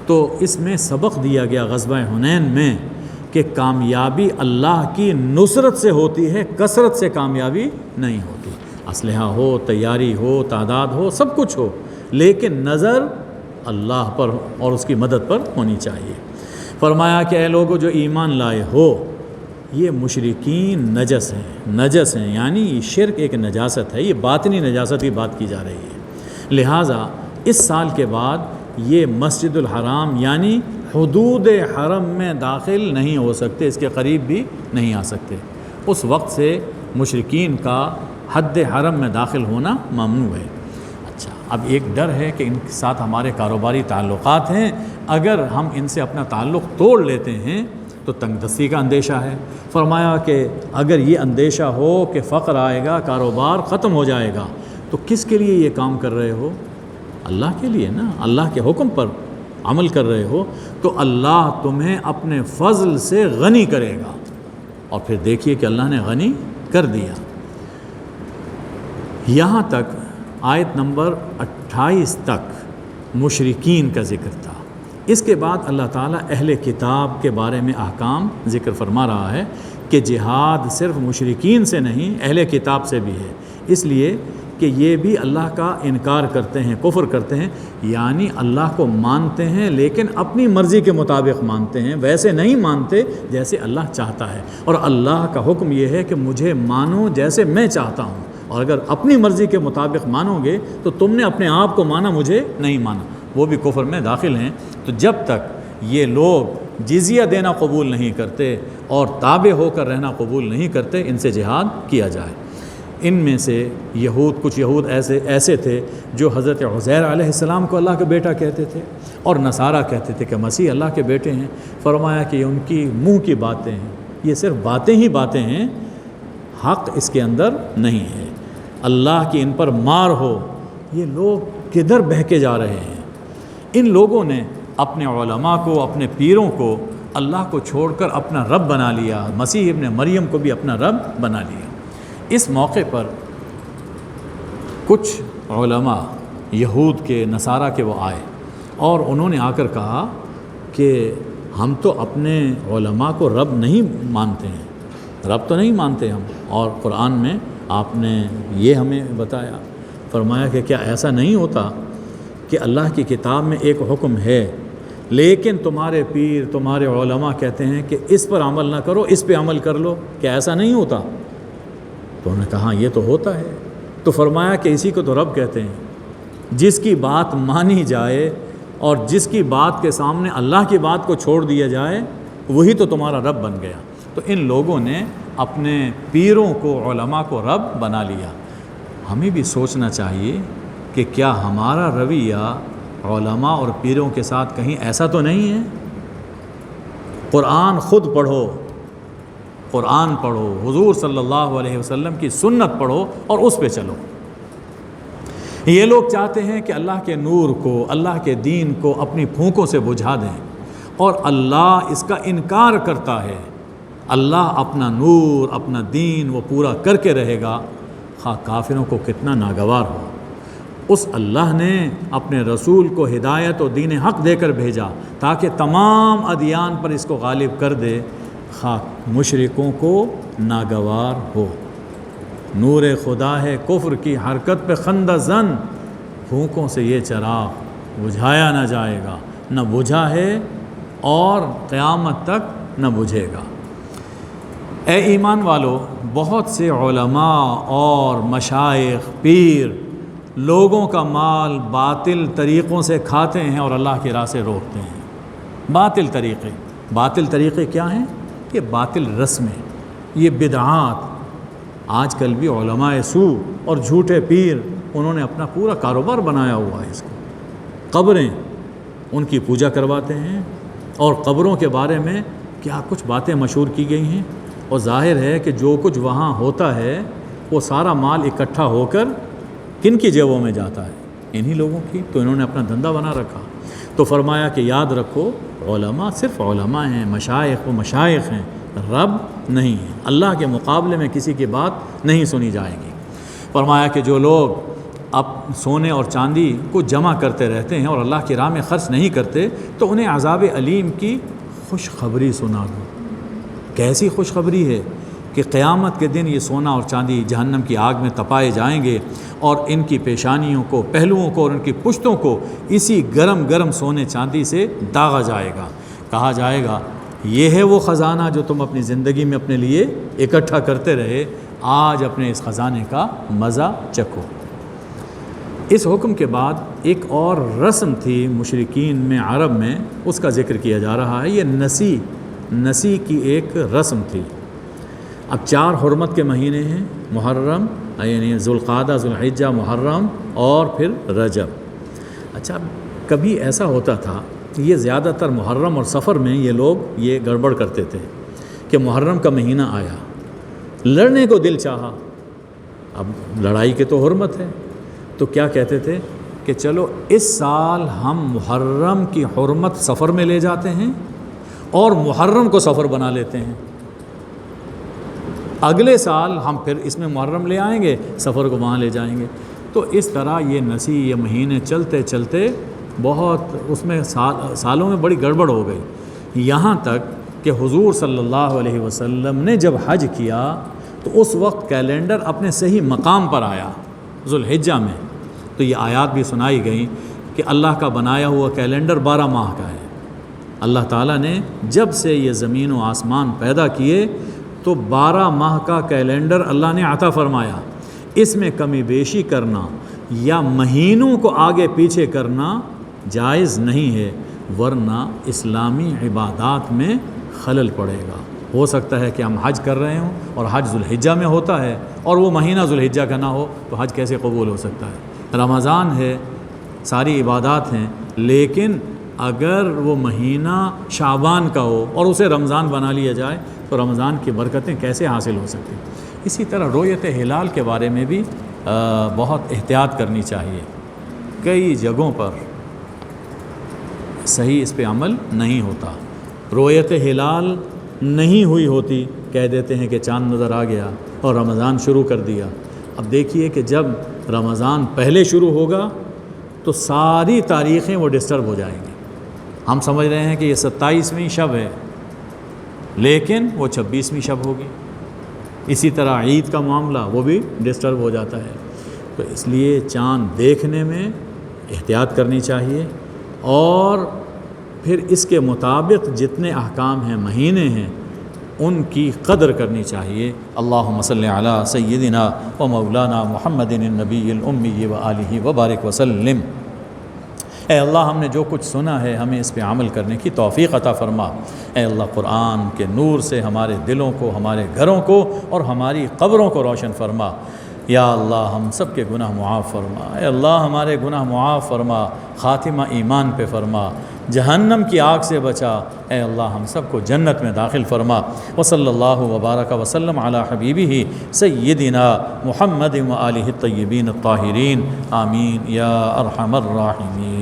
تو اس میں سبق دیا گیا غزوہ حنین میں کہ کامیابی اللہ کی نصرت سے ہوتی ہے، کثرت سے کامیابی نہیں ہوتی۔ اسلحہ ہو، تیاری ہو، تعداد ہو، سب کچھ ہو، لیکن نظر اللہ پر اور اس کی مدد پر ہونی چاہیے۔ فرمایا کہ اے لوگو جو ایمان لائے ہو، یہ مشرکین نجس ہیں، یعنی یہ شرک ایک نجاست ہے، یہ باطنی نجاست کی بات کی جا رہی ہے۔ لہٰذا اس سال کے بعد یہ مسجد الحرام یعنی حدود حرم میں داخل نہیں ہو سکتے، اس کے قریب بھی نہیں آ سکتے۔ اس وقت سے مشرکین کا حد حرم میں داخل ہونا ممنوع ہے۔ اچھا، اب ایک ڈر ہے کہ ان کے ساتھ ہمارے کاروباری تعلقات ہیں، اگر ہم ان سے اپنا تعلق توڑ لیتے ہیں تو تنگ دستی کا اندیشہ ہے۔ فرمایا کہ اگر یہ اندیشہ ہو کہ فقر آئے گا، کاروبار ختم ہو جائے گا، تو کس کے لیے یہ کام کر رہے ہو؟ اللہ کے لیے نا، اللہ کے حکم پر عمل کر رہے ہو، تو اللہ تمہیں اپنے فضل سے غنی کرے گا۔ اور پھر دیکھیے کہ اللہ نے غنی کر دیا۔ یہاں تک آیت نمبر 28 تک مشرکین کا ذکر تھا۔ اس کے بعد اللہ تعالیٰ اہل کتاب کے بارے میں احکام ذکر فرما رہا ہے کہ جہاد صرف مشرکین سے نہیں، اہل کتاب سے بھی ہے، اس لیے کہ یہ بھی اللہ کا انکار کرتے ہیں، کفر کرتے ہیں، یعنی اللہ کو مانتے ہیں لیکن اپنی مرضی کے مطابق مانتے ہیں، ویسے نہیں مانتے جیسے اللہ چاہتا ہے۔ اور اللہ کا حکم یہ ہے کہ مجھے مانو جیسے میں چاہتا ہوں، اور اگر اپنی مرضی کے مطابق مانو گے تو تم نے اپنے آپ کو مانا، مجھے نہیں مانا، وہ بھی کفر میں داخل ہیں۔ تو جب تک یہ لوگ جزیہ دینا قبول نہیں کرتے اور تابع ہو کر رہنا قبول نہیں کرتے، ان سے جہاد کیا جائے۔ ان میں سے کچھ یہود ایسے تھے جو حضرت عزیر علیہ السلام کو اللہ کا بیٹا کہتے تھے، اور نصارہ کہتے تھے کہ مسیح اللہ کے بیٹے ہیں۔ فرمایا کہ ان کی منہ کی باتیں ہیں، یہ صرف باتیں ہی باتیں ہیں، حق اس کے اندر نہیں ہے۔ اللہ کی ان پر مار ہو، یہ لوگ کدھر بہکے جا رہے ہیں؟ ان لوگوں نے اپنے علماء کو، اپنے پیروں کو اللہ کو چھوڑ کر اپنا رب بنا لیا، مسیح ابن مریم کو بھی اپنا رب بنا لیا۔ اس موقع پر کچھ علماء یہود کے، نصارہ کے وہ آئے اور انہوں نے آ کر کہا کہ ہم تو اپنے علماء کو رب نہیں مانتے ہیں، رب تو نہیں مانتے ہم، اور قرآن میں آپ نے یہ ہمیں بتایا۔ فرمایا کہ کیا ایسا نہیں ہوتا کہ اللہ کی کتاب میں ایک حکم ہے لیکن تمہارے پیر، تمہارے علماء کہتے ہیں کہ اس پر عمل نہ کرو، اس پہ عمل کر لو، کیا ایسا نہیں ہوتا؟ تو انہوں نے کہا یہ تو ہوتا ہے۔ تو فرمایا کہ اسی کو تو رب کہتے ہیں، جس کی بات مانی جائے اور جس کی بات کے سامنے اللہ کی بات کو چھوڑ دیا جائے، وہی تو تمہارا رب بن گیا۔ تو ان لوگوں نے اپنے پیروں کو، علماء کو رب بنا لیا۔ ہمیں بھی سوچنا چاہیے کہ کیا ہمارا رویہ علماء اور پیروں کے ساتھ کہیں ایسا تو نہیں ہے؟ قرآن خود پڑھو، قرآن پڑھو، حضور صلی اللہ علیہ وسلم کی سنت پڑھو اور اس پہ چلو۔ یہ لوگ چاہتے ہیں کہ اللہ کے نور کو، اللہ کے دین کو اپنی پھونکوں سے بجھا دیں، اور اللہ اس کا انکار کرتا ہے۔ اللہ اپنا نور، اپنا دین وہ پورا کر کے رہے گا، خواہ کافروں کو کتنا ناگوار ہو۔ اس اللہ نے اپنے رسول کو ہدایت و دین حق دے کر بھیجا تاکہ تمام ادیان پر اس کو غالب کر دے، خواہ مشرکوں کو ناگوار ہو۔ نور خدا ہے کفر کی حرکت پہ خندہ زن، پھونکوں سے یہ چراغ بجھایا نہ جائے گا، نہ بجھا ہے اور قیامت تک نہ بجھے گا۔ اے ایمان والو، بہت سے علماء اور مشائخ پیر لوگوں کا مال باطل طریقوں سے کھاتے ہیں اور اللہ کی راہ سے روکتے ہیں۔ باطل طریقے کیا ہیں؟ یہ باطل رسمیں، یہ بدعات۔ آج کل بھی علماء سو اور جھوٹے پیر انہوں نے اپنا پورا کاروبار بنایا ہوا ہے اس کو۔ قبریں ان کی پوجا کرواتے ہیں اور قبروں کے بارے میں کیا کچھ باتیں مشہور کی گئی ہیں، اور ظاہر ہے کہ جو کچھ وہاں ہوتا ہے وہ سارا مال اکٹھا ہو کر کن کی جیبوں میں جاتا ہے؟ انہی لوگوں کی۔ تو انہوں نے اپنا دھندا بنا رکھا۔ تو فرمایا کہ یاد رکھو، علماء صرف علماء ہیں، مشائخ و مشائخ ہیں، رب نہیں ہے۔ اللہ کے مقابلے میں کسی کی بات نہیں سنی جائے گی۔ فرمایا کہ جو لوگ اب سونے اور چاندی کو جمع کرتے رہتے ہیں اور اللہ کی راہ میں خرچ نہیں کرتے، تو انہیں عذاب علیم کی خوشخبری سنا دو۔ کیسی خوشخبری ہے کہ قیامت کے دن یہ سونا اور چاندی جہنم کی آگ میں تپائے جائیں گے، اور ان کی پیشانیوں کو، پہلوؤں کو اور ان کی پشتوں کو اسی گرم گرم سونے چاندی سے داغا جائے گا۔ کہا جائے گا یہ ہے وہ خزانہ جو تم اپنی زندگی میں اپنے لیے اکٹھا کرتے رہے، آج اپنے اس خزانے کا مزہ چکھو۔ اس حکم کے بعد ایک اور رسم تھی مشرکین میں، عرب میں، اس کا ذکر کیا جا رہا ہے۔ یہ نسی کی ایک رسم تھی۔ اب 4 حرمت کے مہینے ہیں، محرم یعنی ذوالقعدہ، ذوالحجہ، محرم اور پھر رجب۔ اچھا، کبھی ایسا ہوتا تھا، یہ زیادہ تر محرم اور سفر میں یہ لوگ یہ گڑبڑ کرتے تھے کہ محرم کا مہینہ آیا، لڑنے کو دل چاہا، اب لڑائی کے تو حرمت ہے، تو کیا کہتے تھے کہ چلو اس سال ہم محرم کی حرمت سفر میں لے جاتے ہیں اور محرم کو سفر بنا لیتے ہیں، اگلے سال ہم پھر اس میں محرم لے آئیں گے، سفر کو وہاں لے جائیں گے۔ تو اس طرح یہ نسی، یہ مہینے چلتے چلتے بہت اس میں سالوں میں بڑی گڑبڑ ہو گئی، یہاں تک کہ حضور صلی اللہ علیہ وسلم نے جب حج کیا تو اس وقت کیلنڈر اپنے صحیح مقام پر آیا ذوالحجہ میں، تو یہ آیات بھی سنائی گئیں کہ اللہ کا بنایا ہوا کیلنڈر 12 ماہ کا ہے۔ اللہ تعالیٰ نے جب سے یہ زمین و آسمان پیدا کیے تو 12 ماہ کا کیلنڈر اللہ نے عطا فرمایا۔ اس میں کمی بیشی کرنا یا مہینوں کو آگے پیچھے کرنا جائز نہیں ہے، ورنہ اسلامی عبادات میں خلل پڑے گا۔ ہو سکتا ہے کہ ہم حج کر رہے ہوں اور حج ذوالحجہ میں ہوتا ہے اور وہ مہینہ ذوالحجہ کا نہ ہو، تو حج کیسے قبول ہو سکتا ہے؟ رمضان ہے، ساری عبادات ہیں، لیکن اگر وہ مہینہ شعبان کا ہو اور اسے رمضان بنا لیا جائے تو رمضان کی برکتیں کیسے حاصل ہو سکتی؟ اسی طرح رؤیت ہلال کے بارے میں بھی بہت احتیاط کرنی چاہیے۔ کئی جگہوں پر صحیح اس پہ عمل نہیں ہوتا، رؤیت ہلال نہیں ہوئی ہوتی، کہہ دیتے ہیں کہ چاند نظر آ گیا اور رمضان شروع کر دیا۔ اب دیکھیے کہ جب رمضان پہلے شروع ہوگا تو ساری تاریخیں وہ ڈسٹرب ہو جائیں گی۔ ہم سمجھ رہے ہیں کہ یہ 27ویں شب ہے، لیکن وہ 26ویں شب ہوگی۔ اسی طرح عید کا معاملہ وہ بھی ڈسٹرب ہو جاتا ہے۔ تو اس لیے چاند دیکھنے میں احتیاط کرنی چاہیے، اور پھر اس کے مطابق جتنے احکام ہیں، مہینے ہیں، ان کی قدر کرنی چاہیے۔ اللہم صلی علی سیدنا و مولانا محمد النبی الامی و آلہ وبارک وسلم۔ اے اللہ، ہم نے جو کچھ سنا ہے ہمیں اس پہ عمل کرنے کی توفیق عطا فرما۔ اے اللہ، قرآن کے نور سے ہمارے دلوں کو، ہمارے گھروں کو اور ہماری قبروں کو روشن فرما۔ یا اللہ، ہم سب کے گناہ معاف فرما۔ اے اللہ، ہمارے گناہ معاف فرما، خاتمہ ایمان پہ فرما، جہنم کی آگ سے بچا۔ اے اللہ، ہم سب کو جنت میں داخل فرما۔ وصلی اللہ وبارک وسلم علی حبیبہ سیدنا محمد و آلہ الطیبین الطاہرین، آمین یا ارحم الراحمین۔